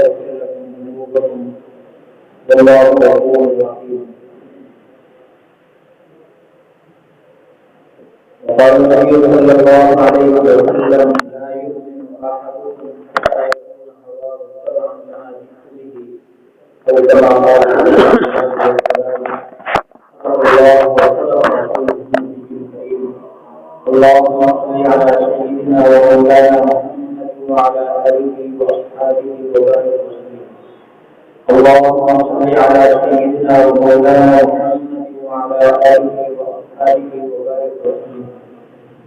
ويغفر لكم ذنوبكم والله غفور رحيم. وقال النبي صلى الله عليه وسلم لا يؤمن احدكم حتى يكون هواه تبعا لما جئت به او كما قال عليه الصلاه والسلام. الله وسلم رسوله النبي الكريم. اللهم صل على سيدنا ومولانا محمد وعلى اله واصحابه وبارك وسلم. اللهم صل على سيدنا ومولانا محمد وعلى اله واصحابه وبارك وسلم.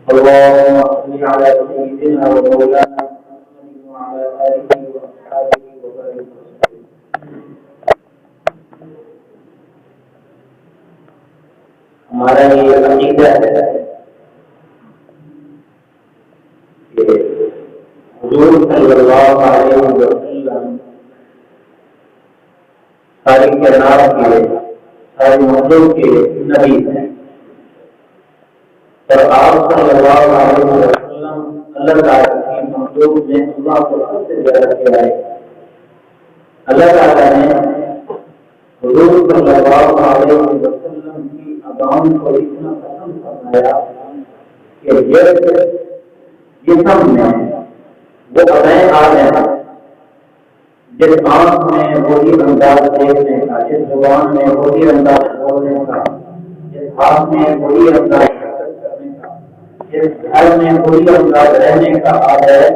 اللهم صل على سيدنا ومولانا محمد وعلى اله واصحابه وبارك وسلم. ہمارا یہ عقیدہ ہے کہ حضور صلی اللہ علیہ وسلم ساری کائنات کے ساری مخلوق کے نبی ہیں، اور آپ صلی اللہ علیہ وسلم اللہ تعالیٰ کی مخلوق میں اللہ کو سب سے زیادہ کہلائے. اللہ تعالیٰ نے حضور صلی اللہ علیہ وسلم کی اداؤں کو اتنا پسند فرمایا کہ جسم میں وہ ادائیں آ جائیں، جس آنکھ میں وہی انداز دیکھنے کا، جس زبان میں وہی انداز بولنے کا، جس ہاتھ میں وہی انداز جس گھر میں وہی انداز رہنے کا آ جائے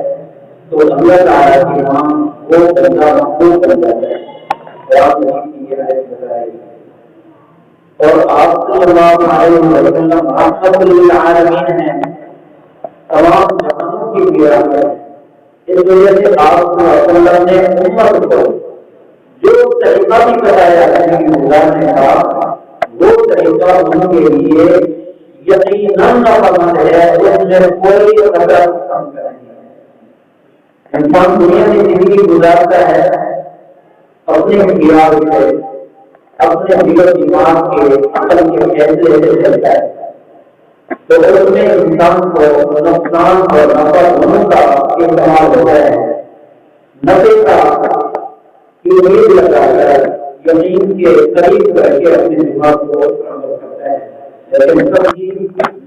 تو اللہ تعالیٰ کی وہاں وہ بندہ مقبول بن جاتا ہے. اور آپ صلی اللہ علیہ وسلم رحمت للعالمین ہیں، تمام جہانوں کی رحمت ہے. اس وجہ سے آپ صلی اللہ علیہ وسلم نے امت کو جو طریقہ بھی بتایا زندگی گزارنے کا، وہ طریقہ ان کے لیے یقیناً نافرمان ہے. اس میں کوئی قدر کم کریں گے. انسان دنیا میں زندگی گزارتا ہے اپنے اختیار سے، اپنے دل و دماغ کے عقل کے فیصلے سے چلتا ہے، تو اس میں انسان کو نقصان اور نفع دونوں کا استعمال ہوتا ہے. نفع کا کی امید لگا کر یقین کے قریب کر کے اپنے دماغ کو کرتا ہے، لیکن سب چیز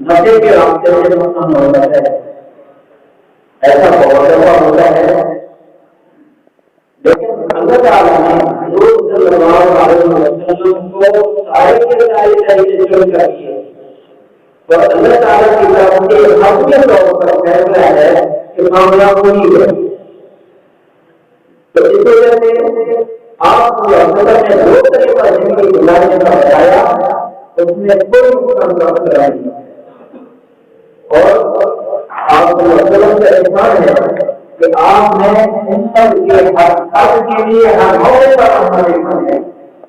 نفع کے راستے سے نقصان ہوتا ہے. ایسا بہت دفعہ ہوتا ہے، لیکن اللہ تعالیٰ نے حضور صلی اللہ علیہ وسلم کو سارے کے سارے طریقے چن کر دیے، اور اللہ تعالیٰ کی طرف سے اپنے طور پر فیصلہ ہے کہ معاملہ وہی ہے. تو اس وجہ سے آپ کو اللہ نے دو طریقہ زندگی گزارنے کا بتایا، اس میں کوئی نقصان کا خطرہ نہیں. اور آپ کو وسلم کا احسان ہے کہ آپ نے امت کے ہر فرد کے لیے ہر موقع پر عمل ہے.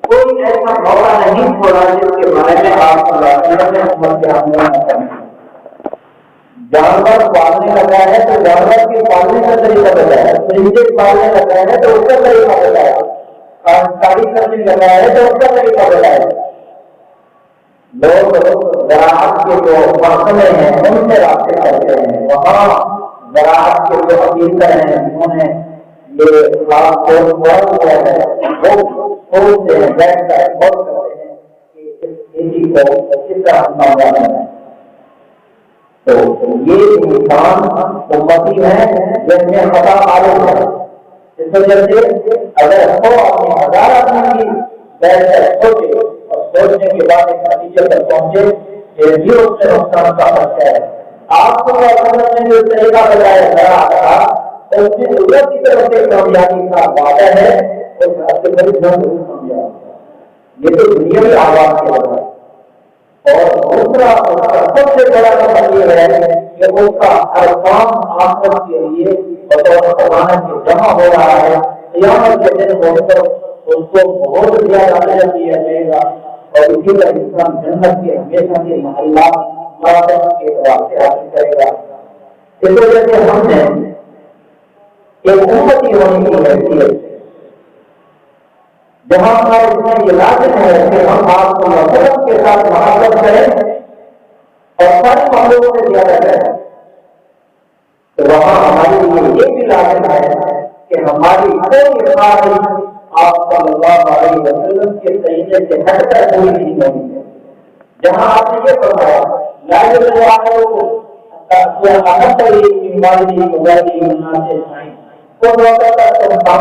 کوئی ایسا موقع نہیں چھوڑا جس کے بارے میں آپ صلی اللہ علیہ وسلم نے امت کے عمل نہ کریں. جانور پالنے لگا ہے تو جانور کے پالنے کا طریقہ بتایا، پرندے پالنے لگا ہے تو اس کا طریقہ بتایا، کاشتکاری کرنے لگا ہے تو اس کا طریقہ بتایا. لوگ زراعت کے جو محکمے ہیں ان سے رابطے کرتے ہیں، وہاں زراعت کے جو افسر ہیں انہوں نے یہ خاص کورس ہوا ہے، وہ سوچتے ہیں، بیٹھ کر غور کرتے ہیں کہ اس کھیتی کو کس طرح نوجوان ہے. تو یہ انسان امتی ہے جن میں خطا عالم ہے. اس وجہ سے اگر وہ اپنی 1000 آدمی کی بیٹھ کر سوچے اور سوچنے کے بعد ایک نتیجے پر پہنچے کہ یہ اس سے نقصان کا خرچہ ہے. آپ کو نے جو طریقہ بتایا تھا اس میں اللہ کی طرف سے کامیابی کا وعدہ ہے، اور گھر سے بڑی ضرور کامیاب. یہ تو دنیا میں آواز کے لگا. اور دوسرا اس کا سب سے بڑا مطلب یہ ہے کہ اس کا ہر کام آخرت کے لیے بطور سمانت کے جمع ہو رہا ہے. قیامت کے دن اس کو بہت زیادہ اجر دیا جائے گا، اور اسی طرح انسان جنت کے ہمیشہ کے محلات کے واسطے حاصل کرے گا. اس وجہ سے ہم نے ایک امتی ہونے کی حیثیت جہاں پر اس میں یہ لازم ہے کہ ہم آپ کو وسلم کے ساتھ محبت کریں اور ساری معلوموں سے زیادہ کریں، تو وہاں ہمارے لیے یہ بھی لازم ہے کہ ہماری کوئی بات آپ صلی اللہ علیہ وسلم کے طریقے سے ہٹ کر کوئی نہیں ہوئی ہے. جہاں آپ نے یہ فرمایا لا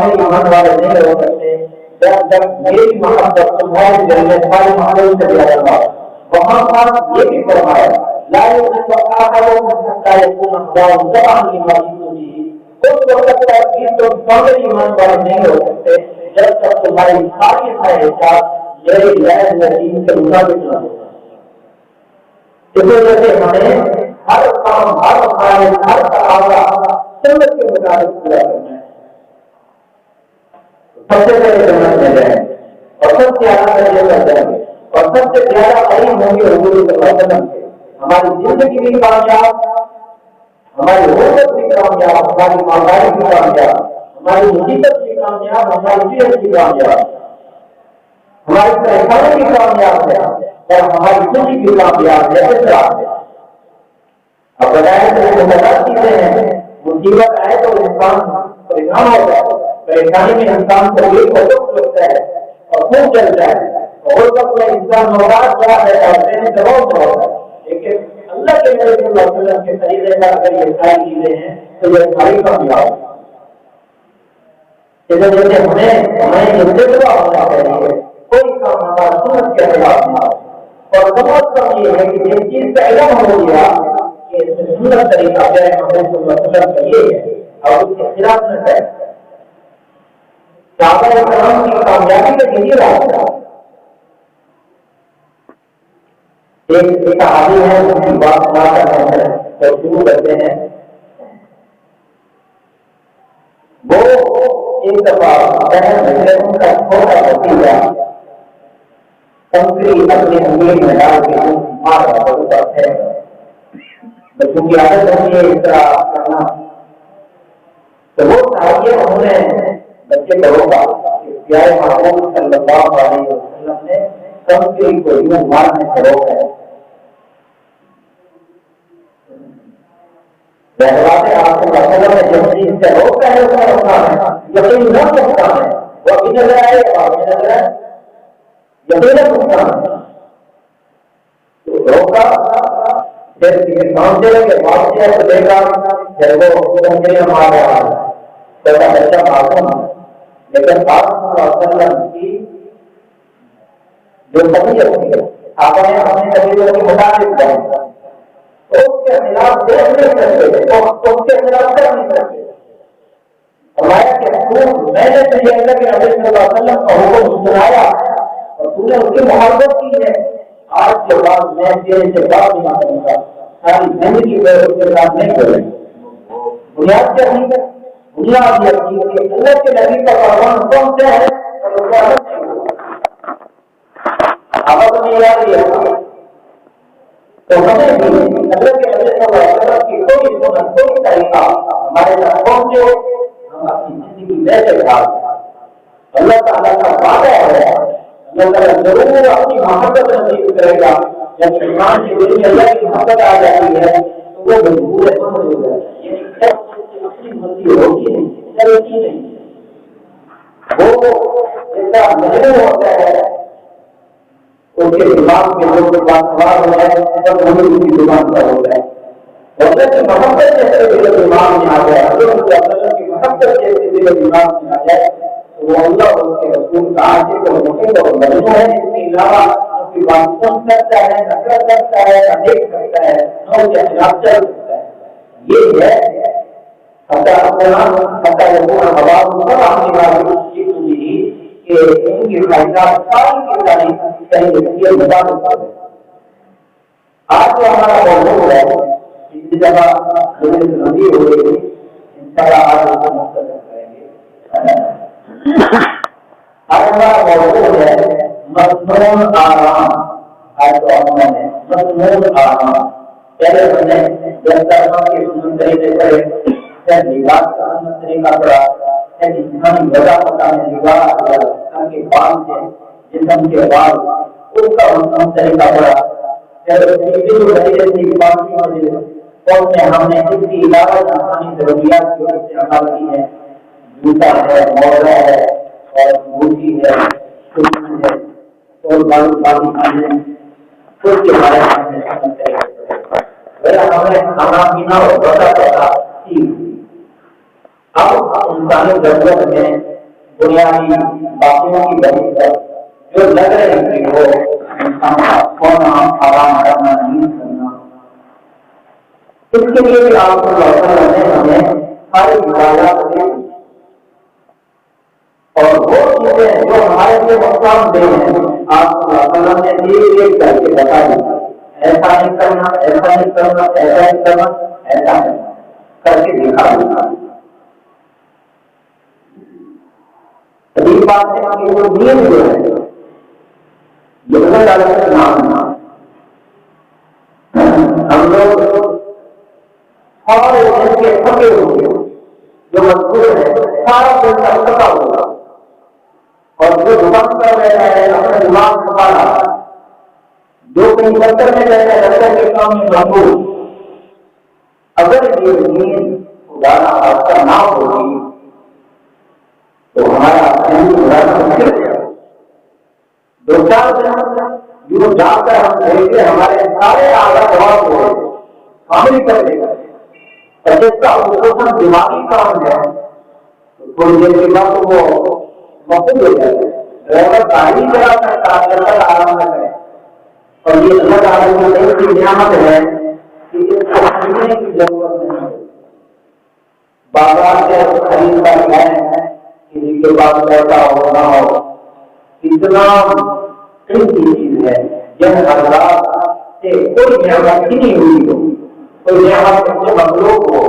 ایمان والے نہیں ہو سکتے جب میری محبت تمہارے دل میں سارے محبت سے زیادہ ہوا. وہاں پر یہ بھی فرمایا لا اس وقت تک بھی تم کامل ایمان والے نہیں ہو سکتے جب تک تمہاری ساری خواہشات میری غیر نصیب کے مطابق نہ ہو. اس وجہ سے ہمیں ہر کام ہر خواہش ہر تقاضا سنت کے مطابق پورا کرنا ہے. سب سے پہلے جنت میں جائیں اور سب سے زیادہ درجے پر جائیں گے اور سب سے زیادہ قریب ہوں گے حضور صلی اللہ علیہ وسلم کے. ہماری زندگی بھی کامیاب, ہماری روزت بھی کامیاب, ہماری مالداری بھی کامیاب, ہماری مصیبت بھی کامیاب, ہماری صحت بھی کامیاب, ہماری پریشانی بھی کامیاب ہے اور ہماری خوشی بھی کامیاب ہے. اب بتائیں تو بہت چیزیں ہیں. مصیبت آئے تو انسان پریشان ہوتا ہے, پریشانی میں انسان کو ایک وقت لگتا ہے اور خوب چلتا ہے اور وقت میں انسان محتاج کیا ہے جواب ہوتا ہے. لیکن اللہ کے نبی صلی اللہ علیہ وسلم کے طریقے کا اگر یہ ساری چیزیں ہیں تو یہ ساری کامیاب ہے. اس وجہ سے ہمیں یہ جذبہ ہونا چاہیے کوئی کام ہمارا سنت کے خلاف نہ ہو. اور بہت کم یہ ہے کہ جس چیز کا علم ہو گیا کہ سنت طریقہ ہے محمد صلی اللہ علیہ وسلم کا یہ ہے اور اس کے خلاف نہ ہے. صحابہ کرام کی کامیابی کا یہی راستہ. ایک صحابی ہے ان کی بات نہ کرتے ہیں تو شروع کرتے ہیں. وہ ایک دفعہ ان کا چھوٹا بھتیجا کنکری اپنی انگلی میں ڈال کے مار رہا ہے. بچوں کی عادت ہوتی ہے اس طرح کرنا. تو وہ صحابی انہوں نے بچے کو روکا. پیارے محبوب صلی اللہ علیہ وسلم نے کنکری کو یوں مارنے سے روکا ہے. آپ کو نے جب چیز سے روکتا ہے اس کا نقصان ہے, یقین نہ نقصان ہے. وہ بھی نظر آئے اور بھی نظر آئے یقین نقصان ہے. روکا پھر کسی کام سے لگے بات کیا تو دیکھا جب وہ مار رہا ہے چھوٹا بچہ معصوم ہے. لیکن آپ صلی اللہ علیہ وسلم کی جو طبیعت تھی آپ نے اپنی طبیعت کے مطابق بنائی اس کے خلاف دیکھ نہیں سکتے اس کے خلاف کر نہیں سکتے. ہمارا کہ میں نے تجھے اللہ کے نبی صلی اللہ علیہ وسلم کا حکم سنایا اور تو نے اس کی محبت کی ہے. آج کے بعد میں تیرے سے بات نہیں کروں گا. ساری زندگی میں اس کے ساتھ نہیں کروں گا. بنیاد کیا نہیں ہے؟ بنیاد یہ کہ اللہ کے نبی کا فرمان کون سے ہے اور اس کا حق نہیں ہوگا. آپ نے یاد کیا تو ہمیں بھی اللہ کے نبی صلی اللہ علیہ وسلم کی کوئی سنت کوئی طریقہ ہمارے ساتھ پہنچے ہم اپنی زندگی میں سے ڈال. اللہ تعالیٰ کا وعدہ ہے اللہ تعالیٰ ضرور اپنی محبت نصیب کرے گا. جب انسان کے دل میں اللہ کی محبت آ جاتی ہے تو وہ مجبور ہو جاتی ہے. اپنی مرضی ہوتی نہیں چلتی نہیں. وہ جیسا مجبور ہوتا ہے اس کے دماغ کے لوگ بات سوال ہو جائے تب ہمیں اس کی زبان پر ہو جائے. اللہ کی محبت جیسے دل دماغ میں آ جائے اللہ کی محبت جیسے دل دماغ میں آ جائے تو وہ اللہ اس کے رسول کا عاشق اور محب اور مجنون ہے. اس کے علاوہ اس کی بات سن سکتا ہے نہ کر سکتا ہے نہ دیکھ سکتا ہے نہ اس کے خلاف چل سکتا ہے. یہ ہے کہ ان کی خواہشات ساری کی ساری یہ مطابق ہے. آج جو ہمارا موضوع ہے اس جگہ نبی ہو گئی انشاءاللہ آج اس کو مختصر کریں گے. آج ہمارا موضوع ہے مصنون آرام. آج تو ہم نے مصنون آرام پہلے ہم نے جلسہ کے سنن طریقے پڑھے پھر لباس کا سنن طریقہ پڑھا پھر انسانی وجہ پتا ہے لباس کے بال سے جسم کے بال اس کا سنن طریقہ پڑھا. پھر ہم نے اس کی علاوہ انسانی ضروریات کی استعمال کی ہے جوتا ہے، مولا ہے اور موتی ہے، سلطان ہے اور بارو باری چیزیں اس کے بارے میں ہمیں سمجھتے ہیں۔ ہمیں کھانا پینا اور بتا بتا اب انسانی ضرورت میں بنیادی باتوں کی بنی ہے جو لگ رہی تھی وہ انسان کا سونا، آرام کرنا، نیند کرنا، اس کے لیے بھی آپ کو ہمیں ساری ہدایات دی اور وہ چیزیں جو ہمارے لیے نقصان دہ ہیں آپ کو نے ایک کر کے بتا دیا، ایسا نہیں کرنا، ایسا نہیں کرنا، ایسا نہیں کرنا، ایسا نہیں کر کے دکھا دیا۔ بات ہے کہ وہ نیت جو ہے یہ اللہ کا نام ہم لوگ اور اس کے پھٹے ہوئے جو مضبوط ہے سارا دن کا پتا ہوگا اور جو دماغ کر رہا ہے اپنا دماغ کھپا رہا ہے، جو کہیں دفتر میں رہتا ہے دفتر کے کام میں مضبوط، اگر یہ نیند خدا آپ کا نہ ہوگی تو ہمارا دو چار دن جو جا کر ہم دیکھتے ہمارے سارے آگاہ جواب ہو کام نہیں کر دے گا اور جس کا حکم دماغی کام ہے تھوڑی دیر کے بعد وہ مقبول ہو جاتا ہے۔ ڈرائیور گاڑی چلا سکتا ہے جب تک آرام نہ کرے اور یہ اللہ تعالیٰ کی نعمت ہے کہ اس کو خریدنے کی ضرورت نہیں ہے۔ بازار سے خرید کر لائیں کسی کے پاس پیسہ ہو نہ ہو، اتنا قیمتی چیز ہے جن حضرات سے کوئی نعمت نہیں ہوئی ہو، کوئی نعمت سے مخلوق ہو،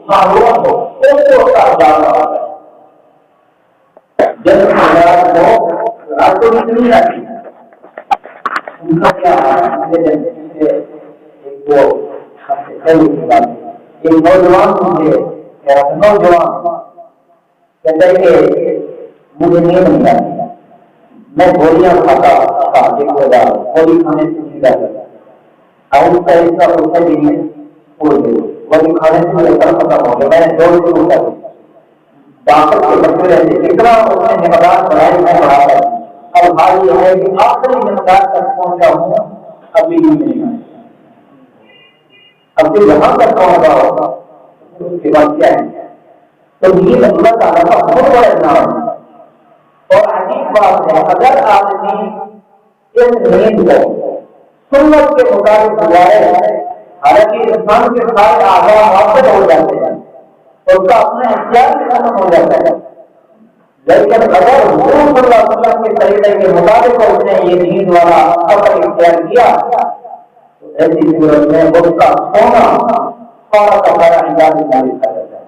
معلوم ہو، اس کو جانا ہے۔ جن حضرات کو رات کو نہیں رکھی ان کا کیا ہے؟ ایک نوجوان مجھے کہتا ہے کہ مجھے نیند نہیں آتی، میں گولیاں کھاتا تھا، گولی کھانے سے نہیں جاتا، اب اس کا حصہ اٹھا بھی نہیں چھوڑ دے، گولی کھانے سے میرے سر ختم ہو گیا، میں نے دور شروع کر دی، ڈاکٹر کے بچے رہتے اتنا اس نے نمبردار بڑھائی میں پڑھا کر، اب حال یہ ہے کہ آخری نمبردار تک پہنچا ہوں ابھی نہیں آئی، اب تو یہاں تک پہنچ رہا ہوگا اس کے بعد کیا ہے؟ تو یہ اللہ تعالیٰ کا بہت بڑا انعام ہے اور عجیب بات ہے اگر آدمی اس نیند کو سنت کے مطابق گزارے، حالانکہ انسان کے سارے اعضاء معطل ہو جاتے ہیں اور اس کا اپنا اختیار بھی ختم ہو جاتا ہے، لیکن اگر حضور صلی اللہ علیہ وسلم کے طریقے کے مطابق اس نے یہ نیند والا سفر اختیار کیا تو ایسی صورت میں اس کا سونا سارا کا سارا عبادت جاری کر دیتا ہے،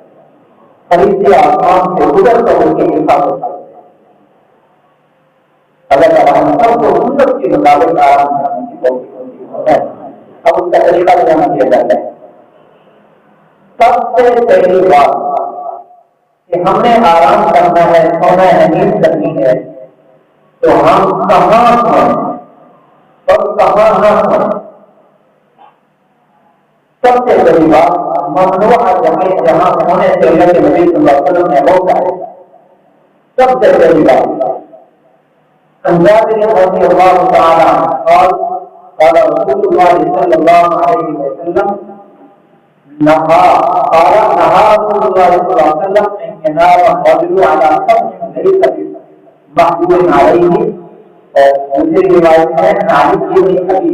فرشتے آسمان سے گزر کر ان کی حفاظت کرتے ہیں۔ اللہ تعالیٰ ہم سب کو سنت کے مطابق آرام کرنے کی توفیق ہوتی ہے۔ اب اس کا طریقہ بیان کیا جاتا ہے۔ سب سے پہلی بات کہ ہم نے آرام کرنا ہے، سونا ہے، نیند کرنی ہے تو ہم کہاں سوئیں اور کہاں نہ سوئیں۔ سب سے بڑی بات ممنوع جگہ جہاں ہونے سے اللہ کے نبی صلی اللہ علیہ وسلم نے روکا ہے۔ سب سے بڑی بات جابر رضی اللہ تعالی قال قال رسول اللہ صلی اللہ علیہ وسلم نهى رسول الله صلی اللہ علیہ وسلم ان ينام الرجل على سبع ليس محجور عليه، اور دوسری روایت ہے علی بن ابی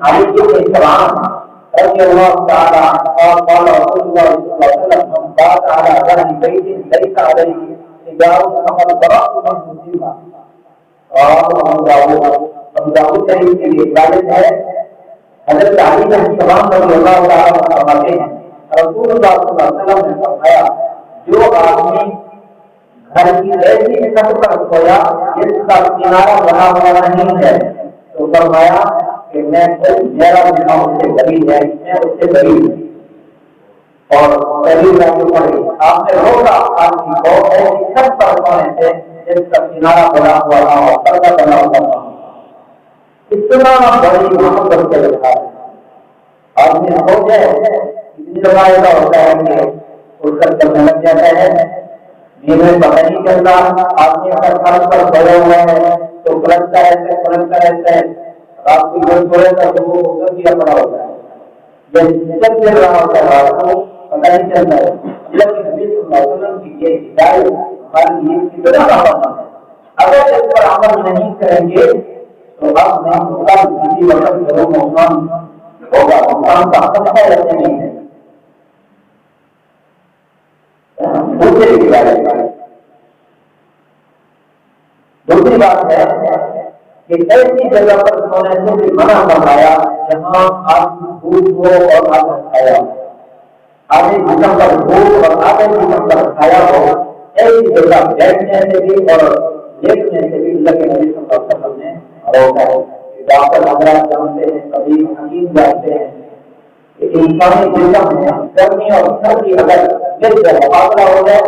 علی بن اسلام رضی اللہ تعالی عنہ قال رسول اللہ صلی اللہ علیہ وسلم من بات على ظهر بيت ليس عليه حجاب فقد برأ من مصيبہ۔ اور ابو داؤد شریف کی روایت ہے حضرت علی بن اسلام رضی اللہ تعالی عنہ فرماتے ہیں رسول اللہ صلی اللہ علیہ وسلم نے فرمایا جو آدمی گھر کی ایسی چھت پر سویا جس کا کنارہ بنا ہوا نہیں ہے تو فرمایا کہ میں میرا گناہ اس سے بری ہے، میں اس سے بری ہوں۔ اور پہلی بات پڑھی آپ نے روکا آدمی کو ایسی چھت پر سونے سے جس کا کنارہ بنا ہوا نہ ہو، پردہ بنا ہوا نہ ہو۔ اتنا بڑی محبت سے رکھا ہے آدمی ہو جائے اتنی دفعہ ایسا ہوتا ہے کہ اس کا چلنے لگ جاتا ہے نیند میں پتہ نہیں چلتا، آدمی اگر سڑک پر سویا ہوا ہے تو پلٹتا رہتا ہے، رات کو جب سویا تھا تو وہ دیا پڑا ہوتا ہے، جب چل رہا ہوتا ہے رات کو پتہ نہیں چلتا ہے۔ لیکن نبی صلی اللہ علیہ وسلم کی یہ ہدایت ہمارے لیے کتنا بڑا ہے۔ اگر اس پر عمل نہیں کریں گے تو آپ نہیں ہوگا، کسی وقت ضرور نقصان ہوگا، نقصان کا خطرہ رہتے نہیں ہے۔ دوسری بات ہے کہ ایسی جگہ پر سونے سے بھی منع فرمایا جہاں آپ کی بھوک ہو اور آپ نے کھایا، آدھے جسم پر بھوک اور آدھے جسم پر کھایا ہو، ایسی جگہ بیٹھنے سے بھی اور لیٹنے سے بھی اللہ کے نبی صلی اللہ علیہ وسلم نے روکا ہے۔ ڈاکٹر حضرات جانتے ہیں، طبیب حکیم جانتے ہیں کہ انسانی جسم میں گرمی اور سردی اگر مل کر مقابلہ ہو جائے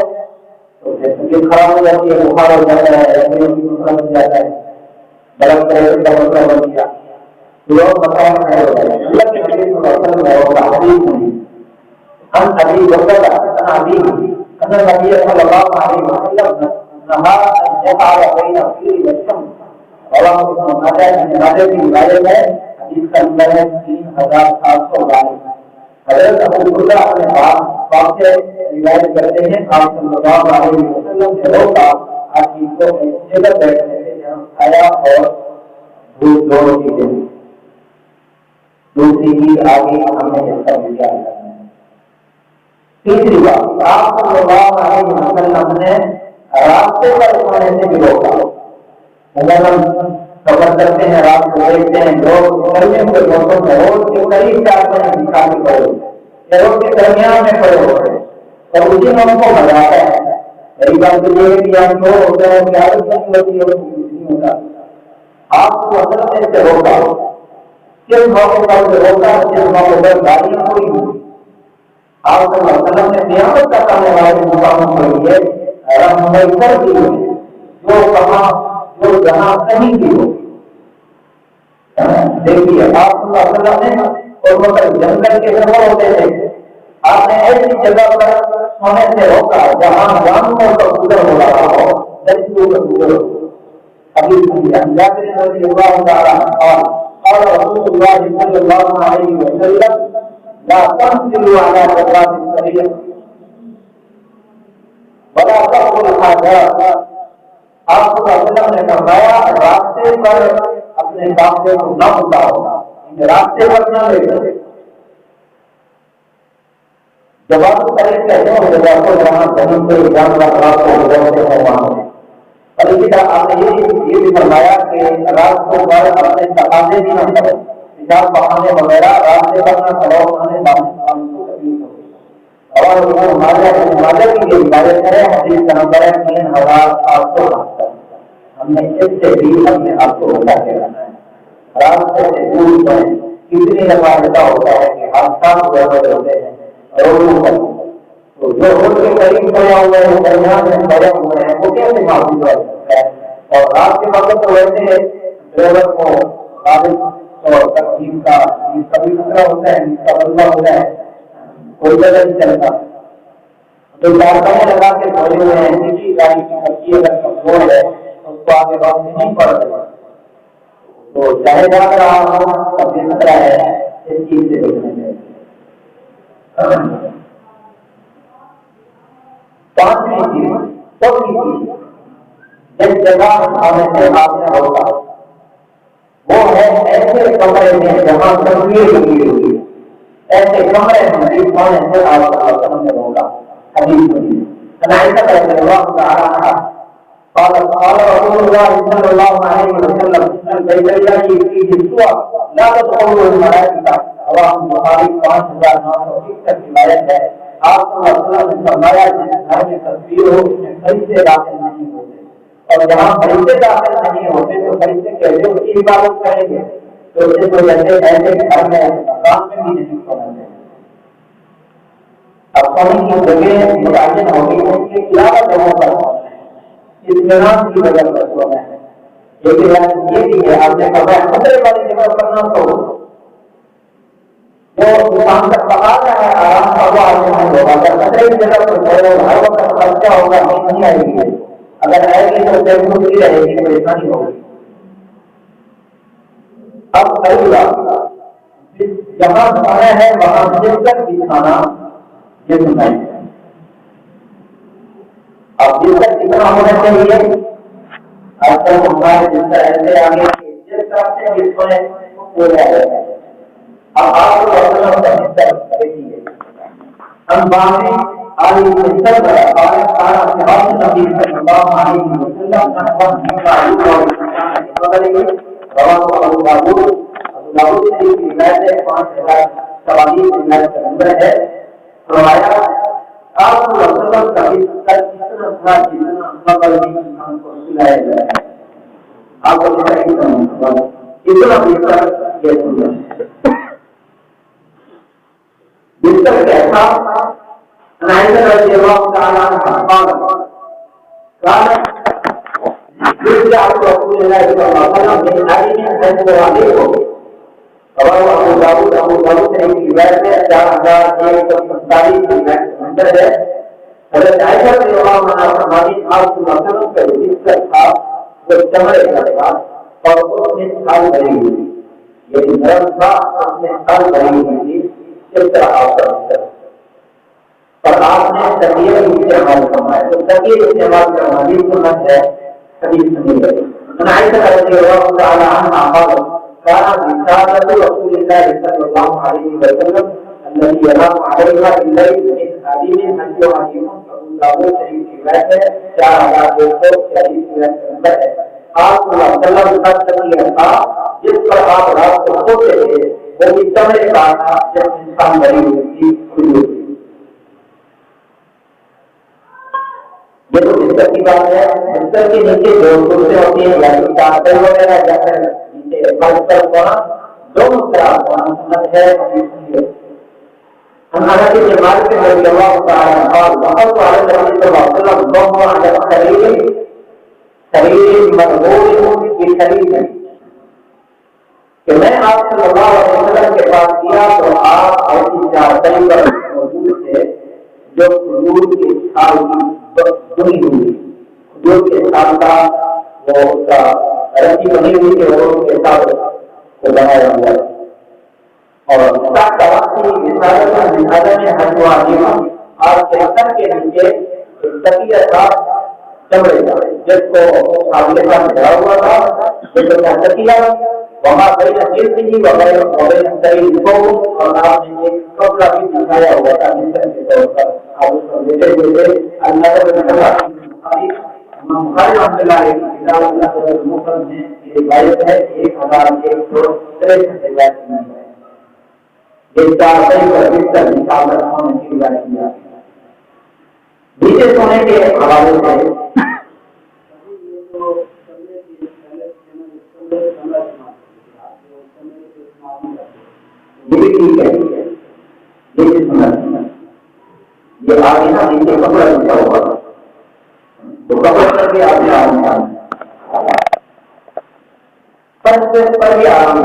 تو طبیعت خراب ہو جاتی ہے، بخار ہو جاتا ہے، بن جاتا ہے، بلڈ پریشر کا مسئلہ بن گیا، لوگ بتایا کھڑے ہو جائے۔ اللہ کے نبی صلی اللہ علیہ وسلم نے روکا، حدیث میں ہم ابھی وقت ابھی ان النبي صلی اللہ علیہ وسلم نہا یقال بین الفیل والشمس، رواه ابن ماجہ کی روایت ہے، حدیث کا نمبر ہے 3722۔ حضرت ابو بکر اپنے باپ سے روایت کرتے ہیں، آپ صلی اللہ علیہ وسلم نے روکا آپ کی کو جگہ بیٹھنے سے جہاں کھایا اور دودھ دونوں چیزیں۔ دوسری چیز آگے ہم نے اس کا وچار کرنا ہے۔ تیسری بات، آپ صلی اللہ علیہ وسلم نے راستے پر سونے سے بھی روکا۔ عموماً سفر کرتے ہیں، رات کو دیکھتے ہیں لوگ گرمیوں کے موسم میں روڈ کے قریب جاتے ہیں، بکھانے پڑے یا روڈ کے درمیان میں پڑے ہوتے ہیں اور اسی میں ان کو مزہ آتا ہے۔ میری بات تو یہ ہے کہ یہاں جو ہوتا ہے کہ عادت نہیں ہوتی ہے، نہیں ہوتا۔ آپ کو اصل میں سے روکا، کس موقع پر سے روکا، جس موقع پر گاڑیاں پوری ہوئی۔ آپ صلی اللہ علیہ وسلم نے قیامت تک آنے والے مقاموں کے لیے رہنمائی کر دی ہے، جو کہاں جو جہاں کہیں بھی ہو۔ دیکھیے آپ صلی اللہ علیہ وسلم نے اور مطلب جنگل کے سفر ہوتے تھے، آپ نے ایسی جگہ پر سونے سے روکا جہاں جانوروں کا گزر ہو رہا ہو، درختوں کا گزر ہو۔ ابھی جابر رضی اللہ تعالیٰ قال رسول اللہ صلی اللہ علیہ وسلم لا تنزلوا على جبال الطريق ولا تقبلوا الحاجات۔ آپ صلی اللہ علیہ وسلم نے فرمایا راستے پر اپنے قافلے کو نہ اتارو، راستے پر نہ لے جاؤ۔ جواب طریق کہتے ہیں جگہ کو جہاں زمین سے جانور رات کو گزرتے ہیں وہاں سے۔ اور اسی طرح آپ نے یہ بھی فرمایا کہ رات کو پر اپنے تقاضے بھی نہ کرو، پیشاب بہانے وغیرہ راستے پر نہ کرو، کھانے بانے کو تکلیف ہوگی۔ اور ماجہ کی یہ روایت ہے، حدیث کا نمبر ہے 3872۔ ہم نے اس سے بھی اپنے آپ کو بچا کے رکھنا ہے، راستے سے دور جائیں۔ کتنی دفعہ ایسا ہوتا ہے کہ حادثات ہوتے ہیں روڈوں پر، تو جو روڈ کے قریب کھڑے ہوئے ہیں، درمیان میں کھڑے ہوئے ہیں، وہ کیسے معافی کر سکتا ہے؟ اور رات کے وقت تو ویسے ڈرائیور کو غالب اور تقسیم کا کبھی خطرہ ہوتا ہے، اس کا بدلہ ہوتا ہے، کوئی جگہ نہیں چلتا۔ جو کارخانے لگا کے کھڑے ہوئے ہیں، کسی گاڑی کی پرچی اگر کمزور ہے اس کو آگے بات نہیں پڑ رہی، تو چاہے جا رہا ہو کبھی خطرہ ہے، اس چیز سے دیکھنے چاہیے۔ پانچویں چیز، چوتھی چیز، جس جگہ آنے سے آپ نے روکا وہ ہے ایسے کمرے میں جہاں تصویر لگی ہوئی، ایسے کمرے میں آنے سے آپ نے روکا۔ حدیث میں عائشہ رضی اللہ تعالی عنہا قال رسول الله صلى الله عليه وسلم البيتيان فيه السوء لا تدخلوا الملائكة، رواه البخاری 5961 روایت ہے۔ آپ صلی اللہ علیہ وسلم نے فرمایا جس گھر میں تصویر ہو اس میں فرشتے داخل نہیں ہوتے، اور جہاں فرشتے داخل نہیں ہوتے تو فرشتے کیسے اس کی عبادت کریں گے؟ تو اس وجہ سے ایسے گھر میں مقام میں بھی نہیں سونا چاہیے۔ اب سونے کی جگہ متعین ہوگی، ان کے علاوہ جگہوں پر اطمینان کی جگہ پر سونا ہے۔ لیکن یہ بھی ہے آپ نے فرمایا خطرے والی جگہ پر نہ سو، جو انسان کا تقاضا ہے آرام کا وہ آدمی نہیں ہوگا. اگر خطرے کی جگہ پر کھڑے ہو ہر وقت سمسیا ہوگا نہیں آئے گی. اگر آئے گی تو دل کو بھی رہے گی پریشانی ہوگی. اب اگلا جہاں کھانا ہے وہاں شدت بھی کھانا یہ سنائی ہے. اب شدت کتنا ہونا چاہیے؟ آج کل ہمارے جس طرح ایسے آگے جس طرح سے بھی سونے ہو جائے گا. اب آپ کو اپنا دیکھیے ہم باہری عالی مستر پر آئے سارا سوال نبی صلی اللہ علیہ وسلم کا نبی رواه ابو داؤد کی روایت ہے 5044 روایت کا نمبر ہے. فرمایا آپ کو وسلم کا اتنا تھا جتنا قبل انسان کو سلایا جائے. آپ کو اتنا بہتر یہ سننا بستر کیسا عائشہ رضی اللہ تعالی عنہا قال رسول اللہ صلی اللہ علیہ وسلم نے علی نے حضرت علی کو ابو داؤد نے ایک روایت ہے 4147 روایت نمبر ہے. حضرت عائشہ رضی اللہ عنہا فرماتی آپ صلی اللہ علیہ وسلم کا بستر تھا وہ چمڑے کا تھا اور اس میں کھال بھری ہوئی تھی. یہ نرم تھا اس میں کھال بھری ہوئی تھی. اس طرح آپ کا بستر پر آپ نے تکیہ استعمال فرمایا. تو تکیہ استعمال کرنا بھی سنت ہے. حدیث نہیں ہے. عائشہ رضی اللہ تعالی عنہا قالت كان رسالة رسول الله صلى الله عليه وسلم الذي ينام عليها بالليل من حليم حج حليم ابو داؤد شریف کی روایت ہے 4240 روایت نمبر ہے. آپ صلی اللہ علیہ وسلم کا تکیہ تھا جس پر آپ رات کو سوتے تھے وہ بھی چمڑے کا تھا جب انسان بھری ہوئی تھی کھلی ہوئی تھی. یہ تو بستر کی بات ہے. بستر کے نیچے جو کرسیاں ہوتی ہیں یا چادر وغیرہ یا پھر نیچے بستر ہونا دونوں طرح ہونا سنت ہے. ہمارا کی بیمار کے رضی اللہ تعالی عنہ بہت عالم نبی صلی اللہ علیہ وسلم دونوں عالم شریر مرغوب کی شریر ہے کہ میں آپ صلی اللہ علیہ وسلم کے پاس گیا تو آپ ایسی چادر پر موجود تھے جو کھجور کے چھال کی بنی ہوئی. کھجور کے چھال کا وہ اس کا رسی بنی ہوئی کہ وہ اس کے ساتھ کو بنایا ہوا ہے. اور ساتھ وقتی رسالت میں حج واجب آپ کے سر کے نیچے تکیہ تھا چمڑے کا جس کو آگے کا بھرا ہوا تھا. تکیہ وہاں بین جلدی وبین سریر کو اور آپ نے ایک کپڑا بھی دکھایا ہوا تھا مثال کے طور پر. آپ اس کو دیکھتے ہوئے اللہ بخاری رحمۃ اللہ علیہ کی کتاب اللہ مفرد میں یہ روایت ہے 1163 روایت میں ہے. یہ چار صحیح پر بستر نکال کر ہونے کی روایت کی جاتی ہے. نیچے سونے کے حوالے سے یہ ٹھیک ہے. یہ سننا یہ آگے نا نیچے کپڑا لکھا ہوا تو کپڑا کر کے آگے آرام پر بھی آرام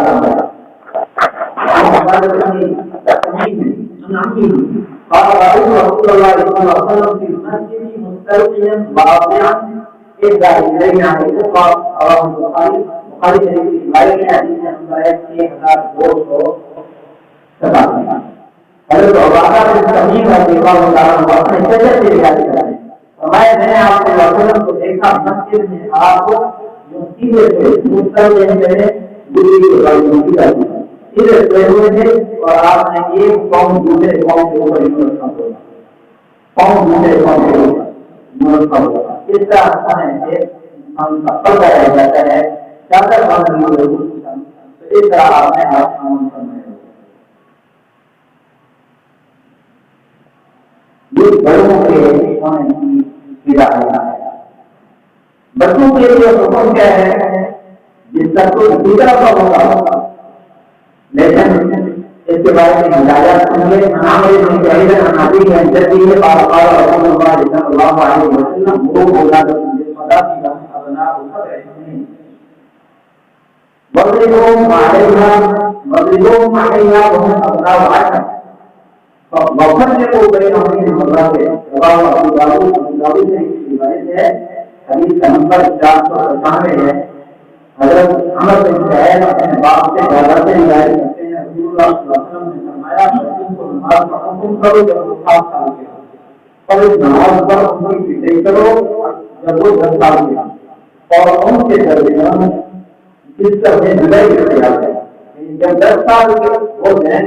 اور آپ نے ایک قوم دوسرے قوم کے اوپر قوم دوسرے قوم کے اوپر اس طرح ہم پڑھتا رہ جاتا ہے چادر باندھنے اس طرح آپ نے یہ بڑوں کے ہونے کی ہے. بچوں کے لیے حکم کیا ہے جس کا کوئی دوسرا کا ہوگا لیکن اس کے بارے میں ہدایات سنیے. ہمارے میں ہماری جدی ہے اور رسول اللہ صلی اللہ علیہ وسلم وہ بولا خدا کی بنا اوپر رہتے مغربوں مارینا بہت اپنا واقع وفرقوا بين هذه المرات رواه ابو داؤد سے روایت ہے حدیث کا نمبر 497 ہے. حضرت عمر بن سہیل اپنے باپ سے دادا سے روایت کرتے ہیں رسول اللہ صلی اللہ علیہ وسلم نے فرمایا تم کو نماز کا حکم کرو جب وہ 7 سال کے ہو اور اس نماز پر ان کی فکر کرو جب وہ 10 سال کے ہو اور ان کے درمیان جس طرح سے لڑائی کرتے آتے ہیں جب 10 سال کے ہو جائیں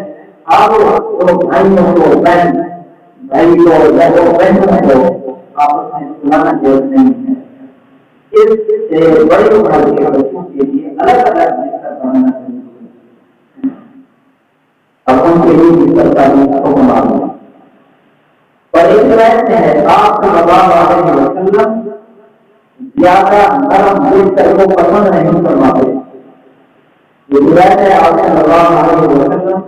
آپ وہ بھائیوں کو بھائی کو یا وہ بہنوں کو آپس میں سلانا جائز نہیں ہے. اس سے بڑی عمر کے بچوں کے لیے الگ الگ بستر بنانا چاہیے. اب ان کے لیے بستر کا حکم معلوم ہے. اور ایک روایت میں ہے آپ صلی اللہ علیہ وسلم زیادہ نرم بستر کو پسند نہیں فرماتے. یہ روایت ہے آپ صلی اللہ علیہ وسلم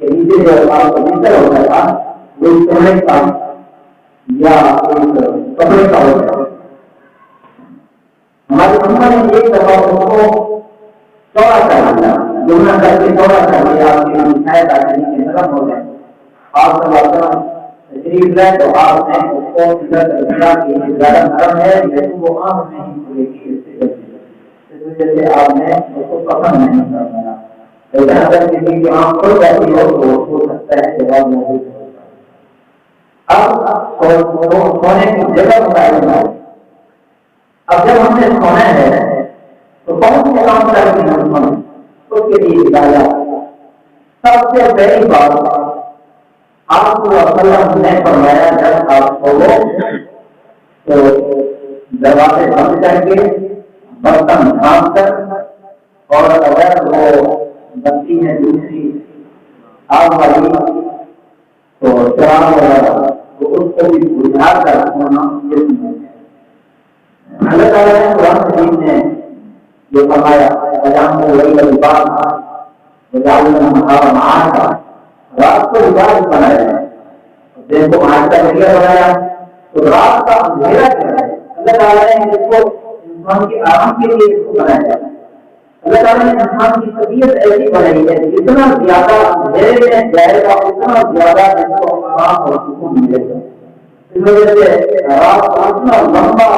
کہ نیچے جو آپ کا بستر ہوتا تھا وہ سونے کا یا کپڑے کا ہوتا ہے. ہماری امت نے ایک دفعہ اس کو چوڑا کر دیا جملہ کر کے چوڑا کر دیا آپ کے شاید آگے نیچے نرم ہو جائے. آپ صلی اللہ علیہ وسلم تشریف لائے تو آپ نے اس کو ادھر دیا کہ زیادہ نرم ہے لیکن وہ آنکھ نہیں کھلے گی اس وجہ سے آپ نے اس کو پسند نہیں کرنا. لیکن اگر کسی کی آنکھ کھل جاتی ہو تو ہو سکتا ہے جواب موجود ہوتا ہے. اب سونے کی جگہ متعین ہے. اب جب ہم نے سونا ہے تو بہت سے کام کرتے ہیں ہم اس کے لیے ہدایت. سب سے پہلی بات آپ کو وسلم نے فرمایا جب آپ سوو تو دروازے بند کر کے برتن ڈھانپ کر اور اگر وہ بتی ہے دوسری آگ والی تو چراغ وغیرہ تو اس کو بھی بجھا کر ہونا یہ سنتے ہیں. اللہ تعالیٰ نے قرآن حکیم نے جو فرمایا اجام کو وہی لباس وجعلنا النهار معاشا رات کو لباس بنایا ہے دن کو معاش کا ذریعہ بنایا تو رات کا اندھیرا کیا ہے. اللہ تعالیٰ نے اس کو انسان کے آرام کے لیے اس کو بنایا ہے. اللہ تعالیٰ نے انسان کی طبیعت ایسی بنائی ہے جتنا زیادہ اندھیرے میں جائے گا اتنا زیادہ اس کو آرام اور سکون ملے گا. اس وجہ سے رات کو اتنا لمبا